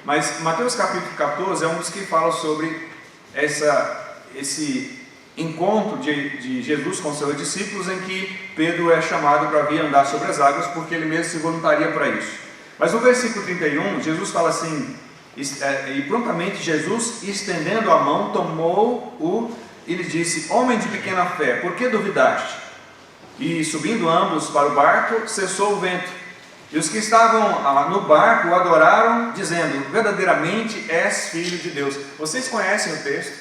mas Mateus capítulo 14 é um dos que fala sobre esse encontro de Jesus com seus discípulos, em que Pedro é chamado para vir andar sobre as águas, porque ele mesmo se voluntaria para isso. Mas no versículo 31, Jesus fala assim: e prontamente Jesus, estendendo a mão, tomou-o e lhe disse: homem de pequena fé, por que duvidaste? E subindo ambos para o barco, cessou o vento. E os que estavam no barco o adoraram, dizendo: verdadeiramente és filho de Deus. Vocês conhecem o texto?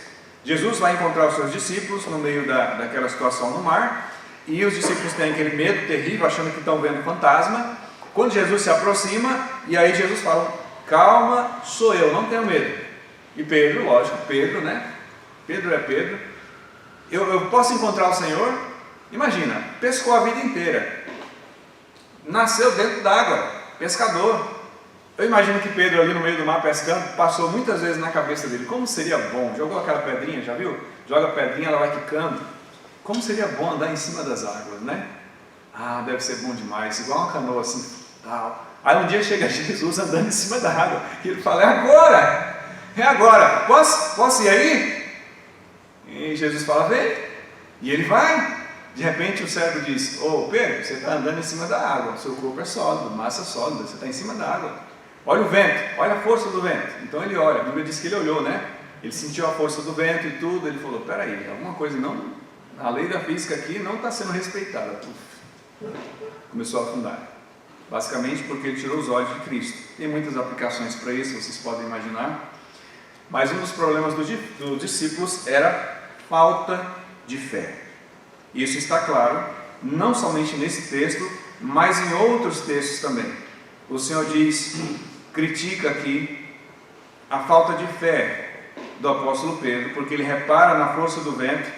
Jesus vai encontrar os seus discípulos no meio daquela situação no mar, e os discípulos têm aquele medo terrível, achando que estão vendo fantasma. Quando Jesus se aproxima, e aí Jesus fala: calma, sou eu, não tenho medo. E Pedro, lógico, Pedro, né? Pedro é Pedro. Eu posso encontrar o Senhor? Imagina, pescou a vida inteira, nasceu dentro d'água, pescador. Eu imagino que Pedro ali no meio do mar pescando, passou muitas vezes na cabeça dele: como seria bom, jogou aquela pedrinha, já viu? Joga a pedrinha, ela vai quicando. Como seria bom andar em cima das águas, né? Ah, deve ser bom demais, igual uma canoa assim, tal. Aí um dia chega Jesus andando em cima da água, e ele fala: é agora, posso ir aí? E Jesus fala: vem. E ele vai. De repente o servo diz: ô Pedro, você está andando em cima da água, seu corpo é sólido, massa sólida, você está em cima da água. Olha o vento, olha a força do vento. Então ele olha, a Bíblia diz que ele olhou, né? Ele sentiu a força do vento e tudo, ele falou: peraí, alguma coisa não, a lei da física aqui não está sendo respeitada. Começou a afundar. Basicamente porque ele tirou os olhos de Cristo. Tem muitas aplicações para isso, vocês podem imaginar. Mas um dos problemas dos discípulos era falta de fé. Isso está claro, não somente nesse texto, mas em outros textos também. O Senhor critica aqui a falta de fé do apóstolo Pedro, porque ele repara na força do vento,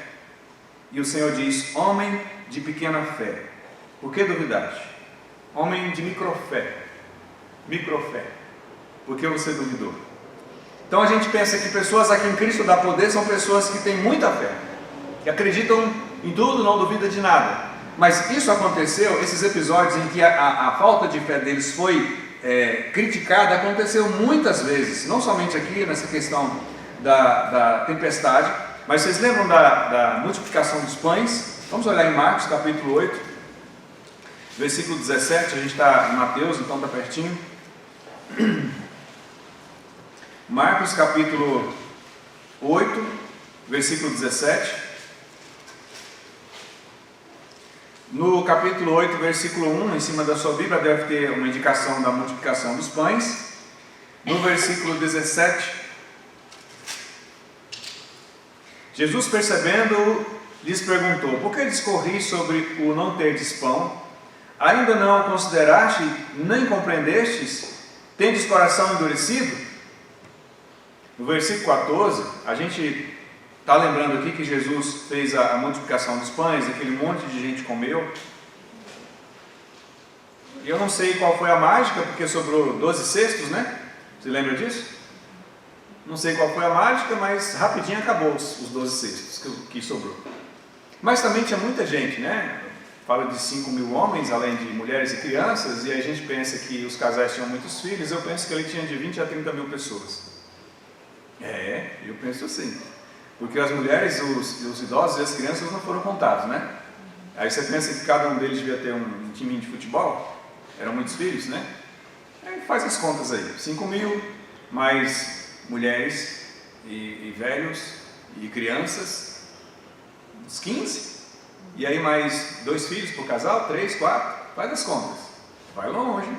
e o Senhor diz: homem de pequena fé, por que duvidaste? Homem de microfé, por que você duvidou? Então a gente pensa que pessoas a quem Cristo dá poder são pessoas que têm muita fé, que acreditam em tudo, não duvidam de nada. Mas isso aconteceu, esses episódios em que a falta de fé deles foi criticada, aconteceu muitas vezes, não somente aqui nessa questão da tempestade, mas vocês lembram da multiplicação dos pães? Vamos olhar em Marcos capítulo 8, versículo 17, a gente está em Mateus, então está pertinho. Marcos capítulo 8, versículo 17. No capítulo 8, versículo 1, em cima da sua Bíblia, deve ter uma indicação da multiplicação dos pães. No versículo 17, Jesus, percebendo, lhes perguntou: por que discorris sobre o não terdes pão? Ainda não o consideraste, nem compreendestes? Tendes coração endurecido? No versículo 14, a gente está lembrando aqui que Jesus fez a multiplicação dos pães, aquele monte de gente comeu. E eu não sei qual foi a mágica, porque sobrou 12 cestos, né? Você lembra disso? Não sei qual foi a mágica, mas rapidinho acabou os 12 cestos que sobrou. Mas também tinha muita gente, né? Fala de 5.000 homens, além de mulheres e crianças, e a gente pensa que os casais tinham muitos filhos. Eu penso que ele tinha de 20 a 30 mil pessoas. Eu penso assim. Porque as mulheres, os idosos e as crianças não foram contados, né? Aí você pensa que cada um deles devia ter um timinho de futebol, eram muitos filhos, né? Aí faz as contas aí, 5.000, mais mulheres e velhos e crianças, uns 15, e aí mais 2 filhos por casal, 3, 4, faz as contas, vai longe.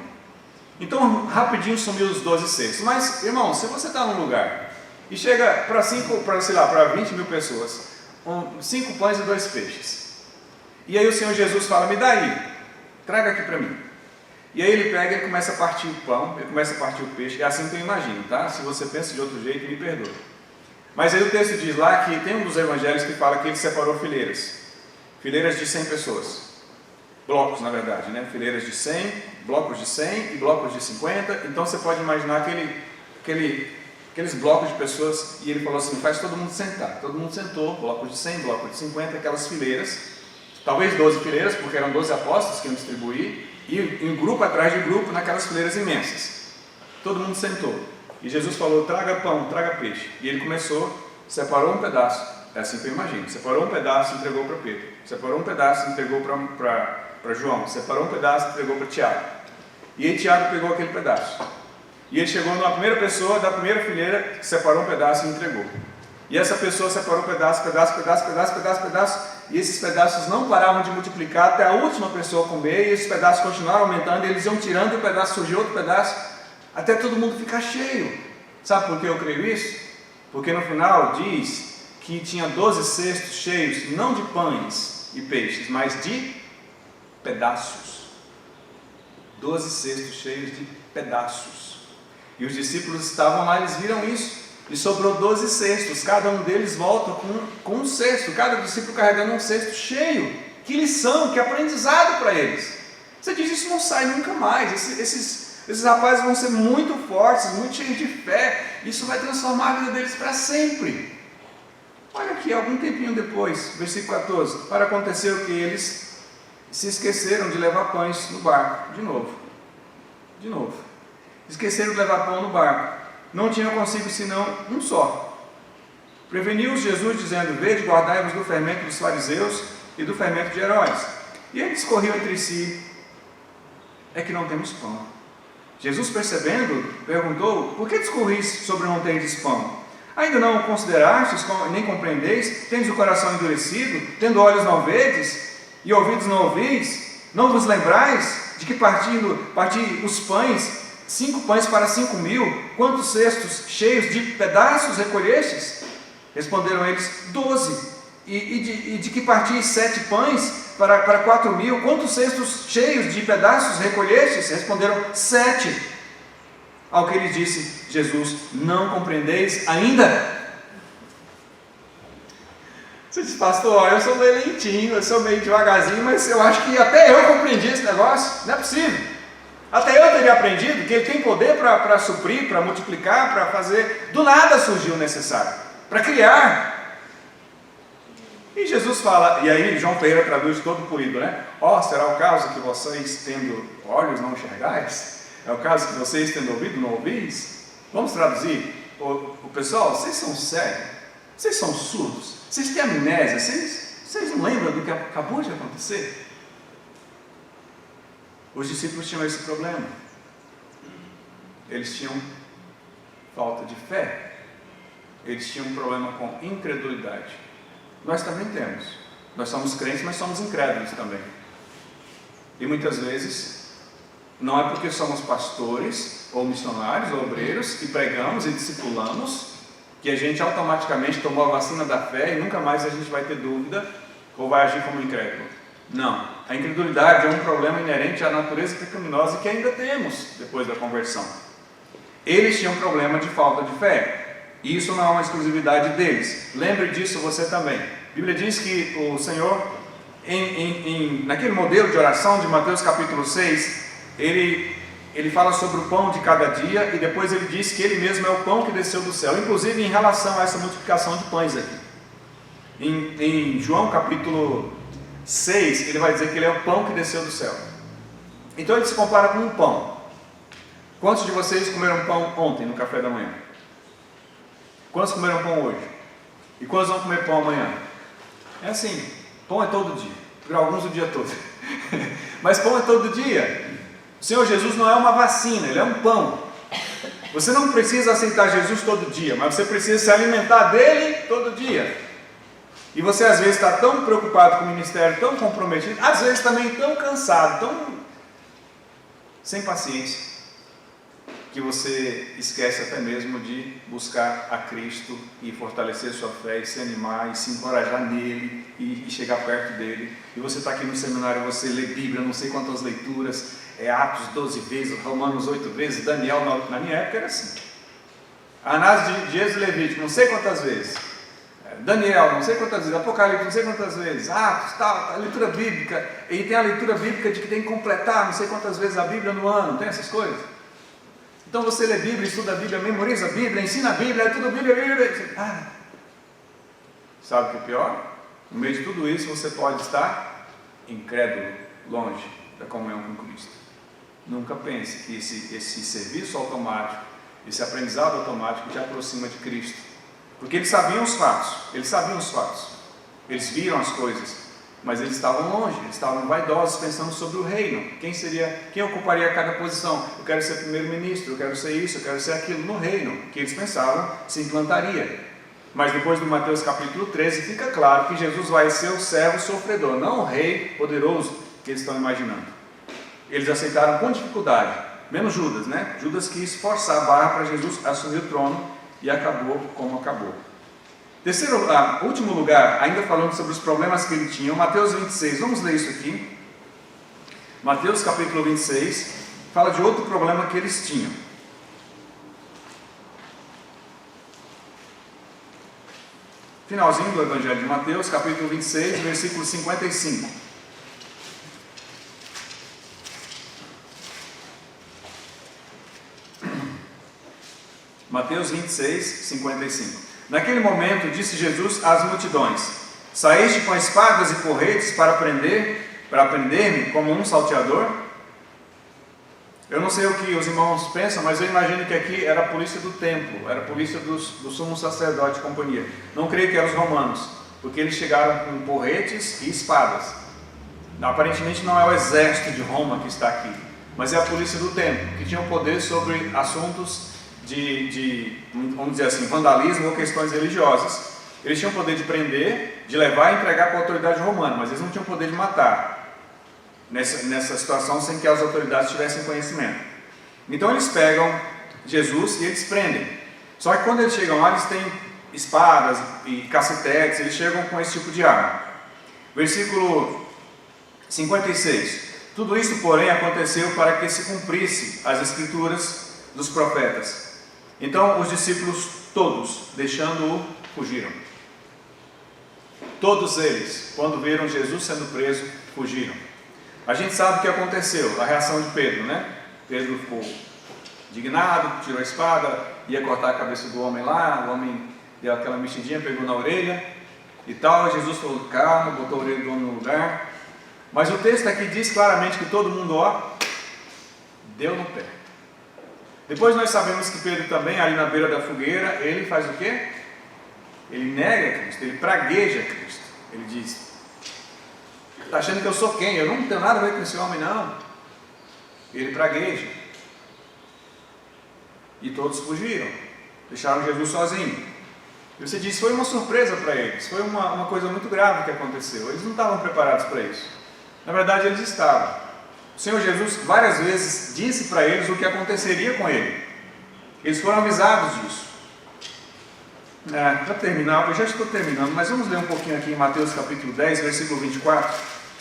Então rapidinho sumiu os 12 cestos. Mas irmão, se você está num lugar e chega para 20 mil pessoas, 5 pães e 2 peixes. E aí o Senhor Jesus fala: me dá aí, traga aqui para mim. E aí ele pega e começa a partir o pão, ele começa a partir o peixe. É assim que eu imagino, tá? Se você pensa de outro jeito, me perdoe. Mas aí o texto diz lá que tem um dos evangelhos que fala que ele separou fileiras de 100 pessoas. Blocos, na verdade, né? Fileiras de 100, blocos de 100 e blocos de 50. Então você pode imaginar aqueles blocos de pessoas, e ele falou assim: faz todo mundo sentar. Todo mundo sentou, blocos de 100, blocos de 50, aquelas fileiras, talvez 12 fileiras, porque eram 12 apóstolos que iam distribuir, e em grupo atrás de grupo, naquelas fileiras imensas. Todo mundo sentou, e Jesus falou: traga pão, traga peixe. E ele começou, separou um pedaço, é assim que eu imagino, separou um pedaço e entregou para Pedro, separou um pedaço e entregou para João, separou um pedaço e entregou para Tiago. E aí Tiago pegou aquele pedaço. E ele chegou numa primeira pessoa da primeira fileira, que separou um pedaço e entregou. E essa pessoa separou pedaço, e esses pedaços não paravam de multiplicar até a última pessoa comer, e esses pedaços continuaram aumentando, e eles iam tirando, e o pedaço surgiu outro pedaço, até todo mundo ficar cheio. Sabe por que eu creio isso? Porque no final diz que tinha 12 cestos cheios, não de pães e peixes, mas de pedaços. 12 cestos cheios de pedaços. E os discípulos estavam lá, eles viram isso, e sobrou 12 cestos, cada um deles volta com um cesto, cada discípulo carregando um cesto cheio. Que lição, que aprendizado para eles. Você diz: isso não sai nunca mais, esses rapazes vão ser muito fortes, muito cheios de fé, isso vai transformar a vida deles para sempre. Olha aqui, algum tempinho depois, versículo 14, para acontecer o que eles se esqueceram de levar pães no barco, de novo. Esqueceram de levar pão no barco. Não tinham consigo senão um só. Preveniu-os Jesus dizendo: vede, guardai-vos do fermento dos fariseus e do fermento de Herodes. E eles discorriam entre si: é que não temos pão. Jesus, percebendo, perguntou: por que discorris sobre não teres pão? Ainda não o considerastes, nem compreendeis? Tendes o coração endurecido? Tendo olhos não vedes? E ouvidos não ouvis? Não vos lembrais de que parti os pães, 5 pães para 5.000, quantos cestos cheios de pedaços recolhestes? Responderam eles: 12. E de que parti 7 pães para 4.000, quantos cestos cheios de pedaços recolhestes? Responderam: 7. Ao que ele disse Jesus: não compreendeis ainda? Você diz: pastor, eu sou meio lentinho, eu sou meio devagarzinho, mas eu acho que até eu compreendi esse negócio. Não é possível. Até eu teria aprendido que ele tem poder para suprir, para multiplicar, para fazer. Do nada surgiu o necessário, para criar. E Jesus fala, e aí João Ferreira traduz todo polido, né? Será o caso que vocês tendo olhos não enxergais? É o caso que vocês tendo ouvido não ouvis? Vamos traduzir. O pessoal, vocês são cegos? Vocês são surdos? Vocês têm amnésia? Vocês não lembram do que acabou de acontecer? Os discípulos tinham esse problema. Eles tinham falta de fé. Eles tinham um problema com incredulidade. Nós também temos. Nós somos crentes, mas somos incrédulos também. E muitas vezes, não é porque somos pastores, ou missionários, ou obreiros, e pregamos e discipulamos, que a gente automaticamente tomou a vacina da fé e nunca mais a gente vai ter dúvida, ou vai agir como incrédulo. Não. A incredulidade é um problema inerente à natureza pecaminosa que ainda temos depois da conversão. Eles tinham um problema de falta de fé. E isso não é uma exclusividade deles. Lembre disso você também. A Bíblia diz que o Senhor, naquele modelo de oração de Mateus capítulo 6, ele fala sobre o pão de cada dia e depois ele diz que ele mesmo é o pão que desceu do céu. Inclusive em relação a essa multiplicação de pães aqui. Em João capítulo 6, ele vai dizer que ele é o pão que desceu do céu. Então ele se compara com um pão. Quantos de vocês comeram pão ontem no café da manhã? Quantos comeram pão hoje? E quantos vão comer pão amanhã? É assim, pão é todo dia, para alguns o dia todo. Mas pão é todo dia. O Senhor Jesus não é uma vacina, Ele é um pão. Você não precisa aceitar Jesus todo dia, mas você precisa se alimentar dele todo dia. E você às vezes está tão preocupado com o ministério, tão comprometido, às vezes também tão cansado, tão sem paciência, que você esquece até mesmo de buscar a Cristo e fortalecer sua fé e se animar e se encorajar nele e chegar perto dele. E você está aqui no seminário, você lê Bíblia, não sei quantas leituras, Atos 12 vezes, Romanos 8 vezes, Daniel, na minha época era assim. Anás de Êxodo e Levítico, não sei quantas vezes. Daniel, não sei quantas vezes, Apocalipse, não sei quantas vezes, Atos, tal, a leitura bíblica, e tem a leitura bíblica de que tem que completar não sei quantas vezes a Bíblia no ano, tem essas coisas. Então você lê Bíblia, estuda a Bíblia, memoriza a Bíblia, ensina a Bíblia, é tudo Bíblia, Bíblia. Sabe o que é pior? No meio de tudo isso você pode estar incrédulo, longe da comunhão com Cristo. Nunca pense que esse serviço automático, esse aprendizado automático te aproxima de Cristo. Porque eles sabiam os fatos, eles viram as coisas, mas eles estavam longe, eles estavam vaidosos, pensando sobre o reino, quem ocuparia cada posição. Eu quero ser primeiro-ministro, eu quero ser isso, eu quero ser aquilo, no reino, que eles pensavam se implantaria. Mas depois do Mateus capítulo 13, fica claro que Jesus vai ser o servo sofredor, não o rei poderoso que eles estão imaginando. Eles aceitaram com dificuldade, menos Judas, né? Judas quis forçar a barra para Jesus assumir o trono, e acabou como acabou. Último lugar, ainda falando sobre os problemas que ele tinha, Mateus 26, vamos ler isso aqui. Mateus capítulo 26, fala de outro problema que eles tinham. Finalzinho do Evangelho de Mateus, capítulo 26, versículo 55. Mateus 26, 55. Naquele momento disse Jesus às multidões: saíste com espadas e porretes para prender-me como um salteador? Eu não sei o que os irmãos pensam, mas eu imagino que aqui era a polícia do templo, era a polícia do sumo sacerdote e companhia. Não creio que eram os romanos, porque eles chegaram com porretes e espadas. Aparentemente não é o exército de Roma que está aqui, mas é a polícia do templo, que tinha o poder sobre assuntos vamos dizer assim, vandalismo ou questões religiosas. Eles tinham o poder de prender, de levar e entregar para a autoridade romana, mas eles não tinham o poder de matar nessa situação sem que as autoridades tivessem conhecimento. Então eles pegam Jesus e eles prendem. Só que quando eles chegam lá, eles têm espadas e cacetetes, eles chegam com esse tipo de arma. Versículo 56. Tudo isso, porém, aconteceu para que se cumprisse as escrituras dos profetas. Então os discípulos todos, deixando-o, fugiram. Todos eles, quando viram Jesus sendo preso, fugiram. A gente sabe o que aconteceu, a reação de Pedro, né? Pedro ficou indignado, tirou a espada, ia cortar a cabeça do homem lá, o homem deu aquela mexidinha, pegou na orelha e tal. Jesus falou, calma, botou a orelha do homem no lugar. Mas o texto aqui diz claramente que todo mundo, deu no pé. Depois nós sabemos que Pedro também, ali na beira da fogueira, ele faz o quê? Ele nega Cristo, ele pragueja Cristo. Ele diz, está achando que eu sou quem? Eu não tenho nada a ver com esse homem, não. Ele pragueja. E todos fugiram, deixaram Jesus sozinho. E você diz, foi uma surpresa para eles, foi uma coisa muito grave que aconteceu. Eles não estavam preparados para isso. Na verdade, eles estavam. O Senhor Jesus várias vezes disse para eles o que aconteceria com ele. Eles foram avisados disso. Para terminar, eu já estou terminando, mas vamos ler um pouquinho aqui em Mateus capítulo 10, versículo 24.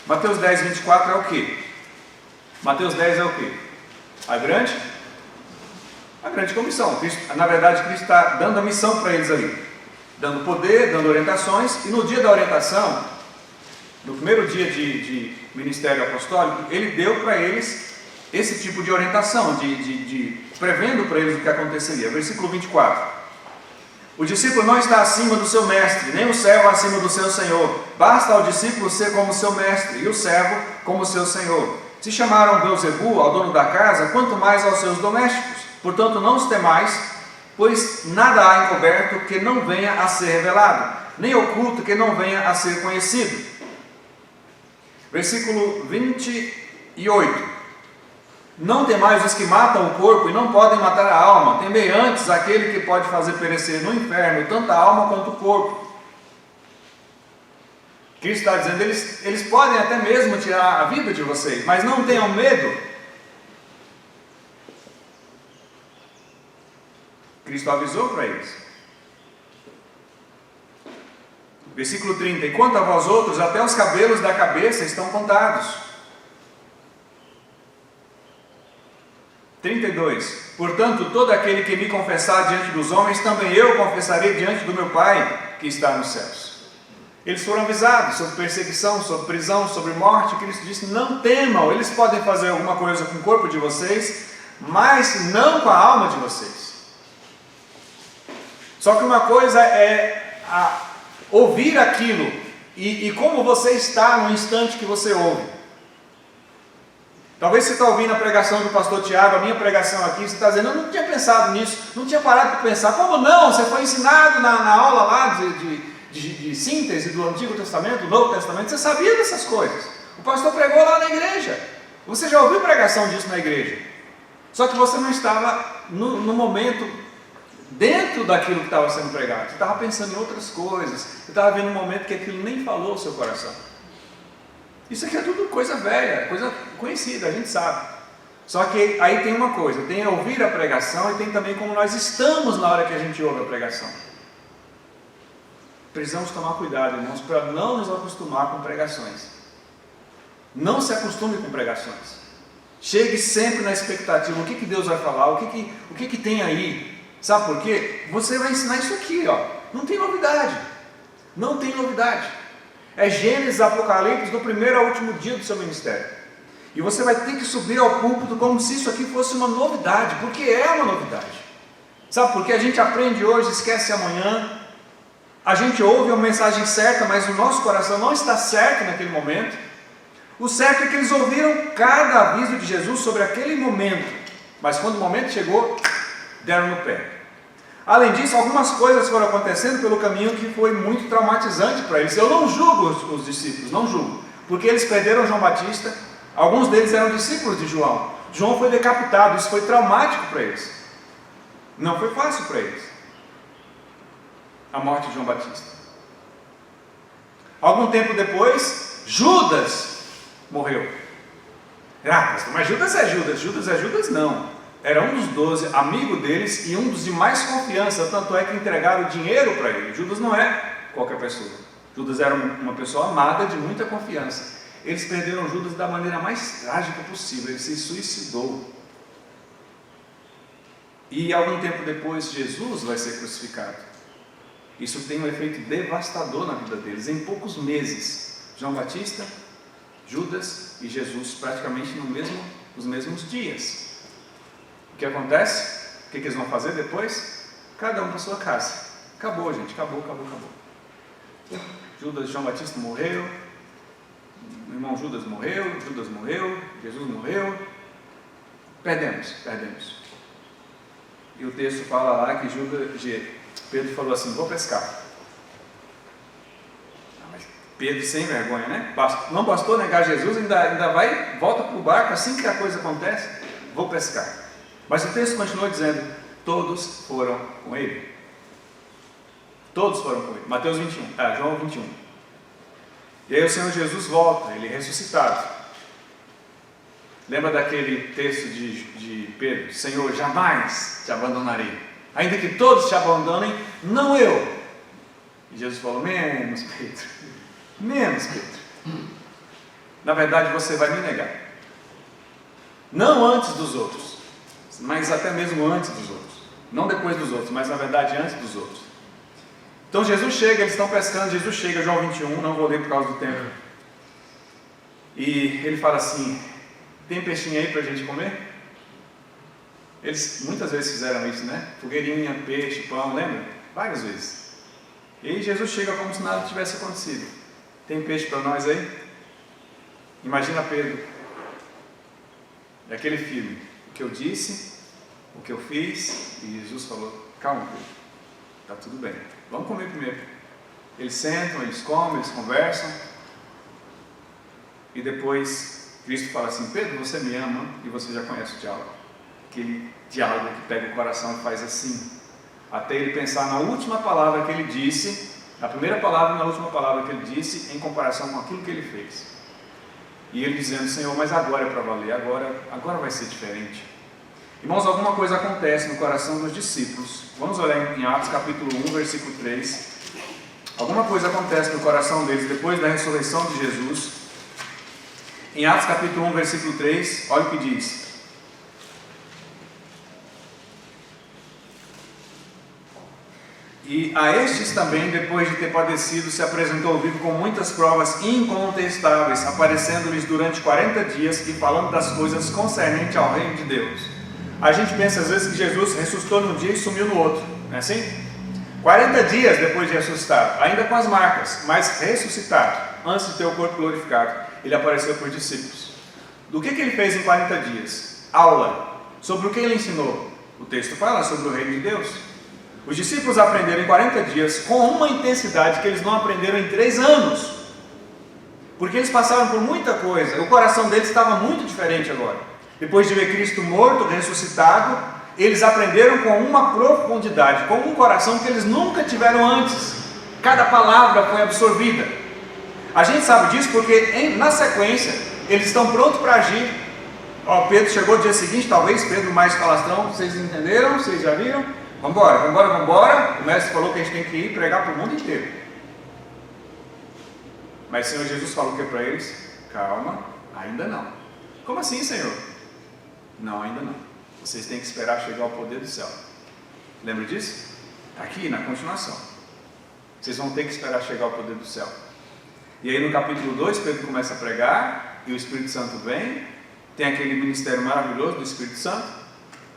Mateus 10, 24 é o quê? Mateus 10 é o quê? A grande comissão. Cristo, na verdade, Cristo está dando a missão para eles ali, dando poder, dando orientações, e no dia da orientação, no primeiro dia de ministério apostólico, ele deu para eles esse tipo de orientação, prevendo para eles o que aconteceria. Versículo 24. O discípulo não está acima do seu mestre, nem o servo acima do seu senhor. Basta ao discípulo ser como seu mestre, e o servo como seu senhor. Se chamaram Beelzebu ao dono da casa, quanto mais aos seus domésticos. Portanto, não os temais, pois nada há encoberto que não venha a ser revelado, nem oculto que não venha a ser conhecido. Versículo 28. Não temais os que matam o corpo e não podem matar a alma, temei antes aquele que pode fazer perecer no inferno tanto a alma quanto o corpo. Cristo está dizendo, eles podem até mesmo tirar a vida de vocês, mas não tenham medo. Cristo avisou para eles. Versículo 30. E quanto a vós outros, até os cabelos da cabeça estão contados. 32. Portanto, todo aquele que me confessar diante dos homens, também eu confessarei diante do meu Pai que está nos céus. Eles foram avisados sobre perseguição, sobre prisão, sobre morte. Cristo disse, não temam, eles podem fazer alguma coisa com o corpo de vocês, mas não com a alma de vocês. Só que uma coisa é ouvir aquilo e como você está no instante que você ouve. Talvez você está ouvindo a pregação do pastor Tiago, a minha pregação aqui, você está dizendo, eu não tinha pensado nisso, não tinha parado para pensar. Como não? Você foi ensinado na aula lá de síntese do Antigo Testamento, do Novo Testamento, você sabia dessas coisas. O pastor pregou lá na igreja, você já ouviu pregação disso na igreja. Só que você não estava no momento dentro daquilo que estava sendo pregado, você estava pensando em outras coisas, você estava vendo um momento que aquilo nem falou ao seu coração. Isso aqui é tudo coisa velha, coisa conhecida, a gente sabe. Só que aí tem uma coisa, tem a ouvir a pregação e tem também como nós estamos na hora que a gente ouve a pregação. Precisamos tomar cuidado, irmãos, para não nos acostumar com pregações. Não se acostume com pregações. Chegue sempre na expectativa, o que Deus vai falar, o que tem aí. Sabe por quê? Você vai ensinar isso aqui, não tem novidade. Não tem novidade. É Gênesis, Apocalipse, do primeiro ao último dia do seu ministério. E você vai ter que subir ao púlpito como se isso aqui fosse uma novidade, porque é uma novidade. Sabe por quê? A gente aprende hoje, esquece amanhã. A gente ouve a mensagem certa, mas o nosso coração não está certo naquele momento. O certo é que eles ouviram cada aviso de Jesus sobre aquele momento. Mas quando o momento chegou, deram no pé. Além disso, algumas coisas foram acontecendo pelo caminho que foi muito traumatizante para eles. Eu não julgo os discípulos, não julgo, porque eles perderam João Batista, alguns deles eram discípulos de João. João foi decapitado, isso foi traumático para eles. Não foi fácil para eles, a morte de João Batista. Algum tempo depois, Judas morreu. Mas Judas é Judas. Judas é Judas? Não. Era um dos 12, amigo deles e um dos de mais confiança, tanto é que entregaram o dinheiro para ele. Judas não é qualquer pessoa. Judas era uma pessoa amada, de muita confiança. Eles perderam Judas da maneira mais trágica possível. Ele se suicidou. E algum tempo depois, Jesus vai ser crucificado. Isso tem um efeito devastador na vida deles. Em poucos meses, João Batista, Judas e Jesus praticamente nos mesmos dias. O que acontece? O que eles vão fazer depois? Cada um para sua casa. Acabou, gente. Acabou. João Batista morreu. O irmão Judas morreu. Jesus morreu. Perdemos. E o texto fala lá que Pedro falou assim: vou pescar. Mas Pedro sem vergonha, né? Não bastou negar Jesus, ainda volta para o barco assim que a coisa acontece. Vou pescar. Mas o texto continua dizendo: todos foram com ele. Todos foram com ele. Mateus 21, João 21. E aí o Senhor Jesus volta, ele é ressuscitado. Lembra daquele texto de Pedro? Senhor, jamais te abandonarei. Ainda que todos te abandonem, não eu. E Jesus falou: menos Pedro. Na verdade você vai me negar. Não antes dos outros, mas até mesmo antes dos outros. Não depois dos outros, mas na verdade antes dos outros. Então Jesus chega, eles estão pescando, Jesus chega, João 21, não vou ler por causa do tempo. E ele fala assim: tem peixinho aí para a gente comer? Eles muitas vezes fizeram isso, né? Fogueirinha, peixe, pão, lembra? Várias vezes. E aí Jesus chega como se nada tivesse acontecido. Tem peixe para nós aí? Imagina Pedro. Daquele filme. O que eu disse, o que eu fiz, e Jesus falou: calma Pedro, está tudo bem. Vamos comer primeiro. Eles sentam, eles comem, eles conversam. E depois Cristo fala assim: Pedro, você me ama, e você já conhece o diálogo. Aquele diálogo que pega o coração e faz assim, até ele pensar na última palavra que ele disse, na primeira palavra e na última palavra que ele disse, em comparação com aquilo que ele fez. E ele dizendo: Senhor, mas agora é para valer, agora vai ser diferente. Irmãos, alguma coisa acontece no coração dos discípulos. Vamos olhar em Atos capítulo 1, versículo 3. Alguma coisa acontece no coração deles depois da ressurreição de Jesus. Em Atos capítulo 1, versículo 3, olha o que diz: e a estes também, depois de ter padecido, se apresentou vivo com muitas provas incontestáveis, aparecendo-lhes durante 40 dias e falando das coisas concernentes ao reino de Deus. A gente pensa às vezes que Jesus ressuscitou num dia e sumiu no outro, não é assim? 40 dias depois de ressuscitado, ainda com as marcas, mas ressuscitado, antes de ter o corpo glorificado, ele apareceu para os discípulos. Do que ele fez em 40 dias? Aula. Sobre o que ele ensinou? O texto fala sobre o reino de Deus. Os discípulos aprenderam em 40 dias com uma intensidade que eles não aprenderam em 3 anos. Porque eles passaram por muita coisa. O coração deles estava muito diferente agora. Depois de ver Cristo morto, ressuscitado, eles aprenderam com uma profundidade, com um coração que eles nunca tiveram antes. Cada palavra foi absorvida. A gente sabe disso porque na sequência eles estão prontos para agir. Pedro chegou no dia seguinte, talvez Pedro mais falastrão, vocês entenderam? Vocês já viram? Vambora. O mestre falou que a gente tem que ir pregar para o mundo inteiro. Mas o Senhor Jesus falou o que para eles? Calma, ainda não. Como assim, Senhor? Não, ainda não. Vocês têm que esperar chegar ao poder do céu. Lembra disso? Está aqui na continuação. Vocês vão ter que esperar chegar ao poder do céu. E aí no capítulo 2, Pedro começa a pregar, e o Espírito Santo vem, tem aquele ministério maravilhoso do Espírito Santo.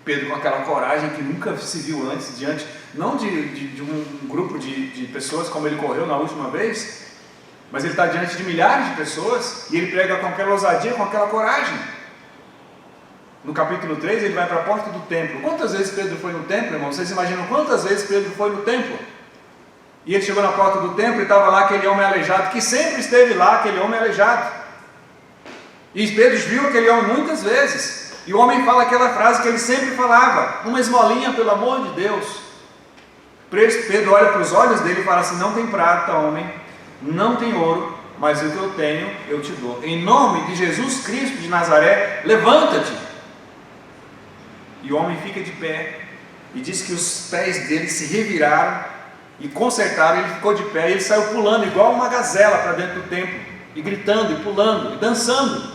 Pedro com aquela coragem que nunca se viu antes, diante, não de um grupo de pessoas como ele correu na última vez, mas ele está diante de milhares de pessoas, e ele prega com aquela ousadia, com aquela coragem. No capítulo 3 ele vai para a porta do templo. Quantas vezes Pedro foi no templo, irmão? Vocês imaginam quantas vezes Pedro foi no templo? E ele chegou na porta do templo e estava lá aquele homem aleijado, que sempre esteve lá, aquele homem aleijado. E Pedro viu aquele homem muitas vezes. E o homem fala aquela frase que ele sempre falava: uma esmolinha, pelo amor de Deus. Pedro olha para os olhos dele e fala assim: não tem prata, homem, não tem ouro, mas o que eu tenho eu te dou. Em nome de Jesus Cristo de Nazaré, levanta-te. E o homem fica de pé, e diz que os pés dele se reviraram e consertaram. Ele ficou de pé e ele saiu pulando igual uma gazela para dentro do templo, e gritando, e pulando, e dançando,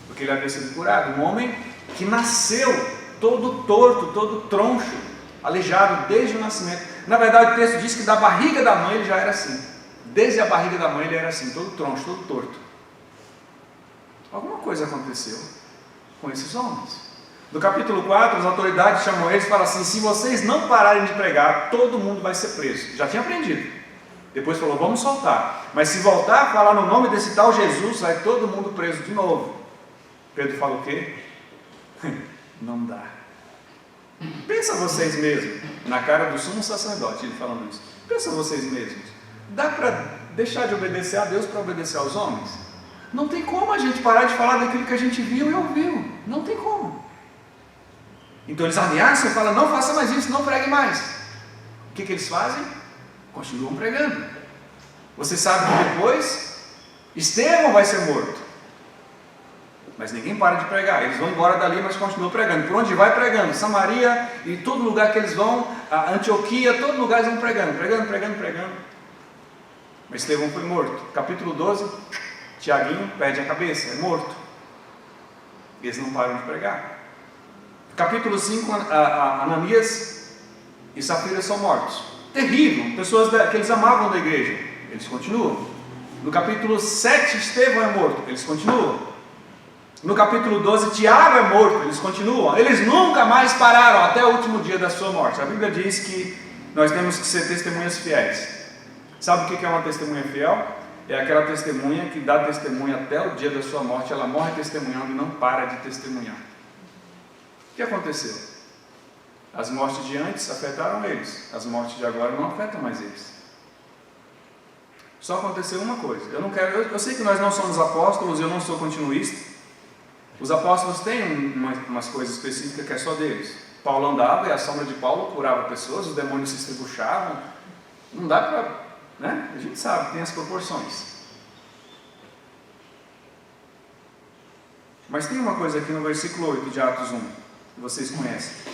porque ele havia sido curado. Um homem que nasceu todo torto, todo troncho, aleijado desde o nascimento. Na verdade o texto diz que da barriga da mãe ele já era assim. Desde a barriga da mãe ele era assim, todo troncho, todo torto. Alguma coisa aconteceu com esses homens. No capítulo 4, as autoridades chamam eles e falam assim: se vocês não pararem de pregar, todo mundo vai ser preso. Já tinha aprendido. Depois falou: vamos soltar. Mas se voltar a falar no nome desse tal Jesus, vai todo mundo preso de novo. Pedro fala o quê? Não dá. Pensa vocês mesmos, na cara do sumo sacerdote, ele falando isso. Pensa vocês mesmos. Dá para deixar de obedecer a Deus para obedecer aos homens? Não tem como a gente parar de falar daquilo que a gente viu e ouviu. Não tem como. Então eles ameaçam e falam: não faça mais isso, não pregue mais. O que eles fazem? Continuam pregando. Você sabe que depois Estevão vai ser morto, mas ninguém para de pregar. Eles vão embora dali, mas continuam pregando. Por onde vai, pregando. Samaria, e todo lugar que eles vão, a Antioquia, todo lugar eles vão pregando. Mas Estevão foi morto. Capítulo 12, Tiaguinho perde a cabeça, é morto. Eles não param de pregar. Capítulo 5, Ananias e Safira são mortos. Terrível, pessoas que eles amavam da igreja. Eles continuam. No capítulo 7, Estevão é morto. Eles continuam. No capítulo 12, Tiago é morto. Eles continuam. Eles nunca mais pararam até o último dia da sua morte. A Bíblia diz que nós temos que ser testemunhas fiéis. Sabe o que é uma testemunha fiel? É aquela testemunha que dá testemunho até o dia da sua morte. Ela morre testemunhando e não para de testemunhar. O que aconteceu? As mortes de antes afetaram eles. As mortes de agora não afetam mais eles. Só aconteceu uma coisa. Eu sei que nós não somos apóstolos, eu não sou continuista. Os apóstolos têm umas coisas específicas que é só deles. Paulo andava e a sombra de Paulo curava pessoas, os demônios se estribuchavam. Não dá para... né? A gente sabe, tem as proporções. Mas tem uma coisa aqui no versículo 8 de Atos 1, que vocês conhecem.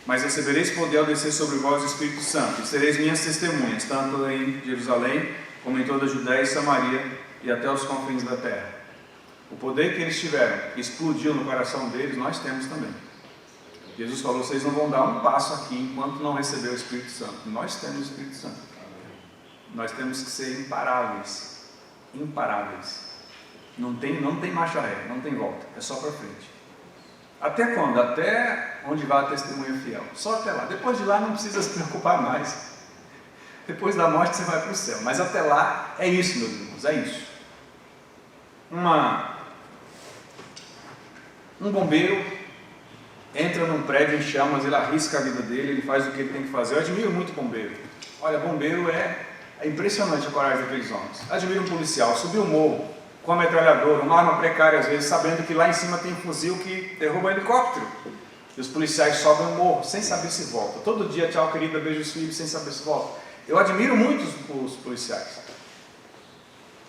Mas recebereis poder ao descer sobre vós o Espírito Santo, e sereis minhas testemunhas, tanto em Jerusalém, como em toda a Judéia e Samaria, e até os confins da terra. O poder que eles tiveram, que explodiu no coração deles, nós temos também. Jesus falou: vocês não vão dar um passo aqui enquanto não receber o Espírito Santo. Nós temos o Espírito Santo. Nós temos que ser imparáveis. Imparáveis. Não tem marcha ré, não tem volta, é só para frente. Até quando? Até onde vai a testemunha fiel. Só até lá. Depois de lá não precisa se preocupar mais. Depois da morte você vai para o céu. Mas até lá é isso, meus irmãos, é isso. Um bombeiro entra num prédio em chamas, ele arrisca a vida dele, ele faz o que ele tem que fazer. Eu admiro muito bombeiro. Olha, bombeiro é impressionante a coragem daqueles homens. Admiro um policial, subiu o morro com a metralhadora, uma arma precária às vezes, sabendo que lá em cima tem um fuzil que derruba helicóptero. E os policiais sobem o morro sem saber se volta. Todo dia, tchau querida, beijo os filhos, sem saber se volta. Eu admiro muito os policiais.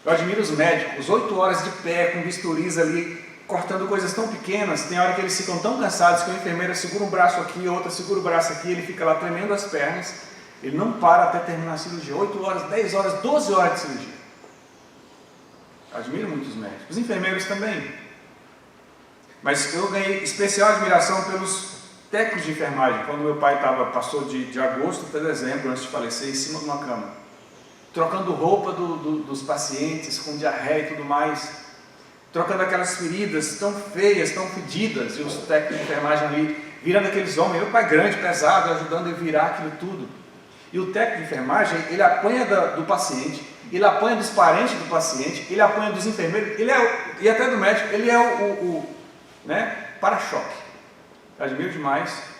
Eu admiro os médicos, 8 horas de pé, com bisturis ali, cortando coisas tão pequenas. Tem hora que eles ficam tão cansados que a enfermeira segura um braço aqui, a outra segura o braço aqui, ele fica lá tremendo as pernas. Ele não para até terminar a cirurgia. 8 horas, 10 horas, 12 horas de cirurgia. Eu admiro muito os médicos. Os enfermeiros também. Mas eu ganhei especial admiração pelos técnicos de enfermagem. Quando meu pai passou de agosto até dezembro, antes de falecer, em cima de uma cama, trocando roupa dos pacientes com diarreia e tudo mais, trocando aquelas feridas tão feias, tão fedidas, e os técnicos de enfermagem ali virando aqueles homens, meu pai grande, pesado, ajudando a virar aquilo tudo. E o técnico de enfermagem, ele apanha do paciente, ele apanha dos parentes do paciente, ele apanha dos enfermeiros, e até do médico, ele é o para-choque. Admiro demais.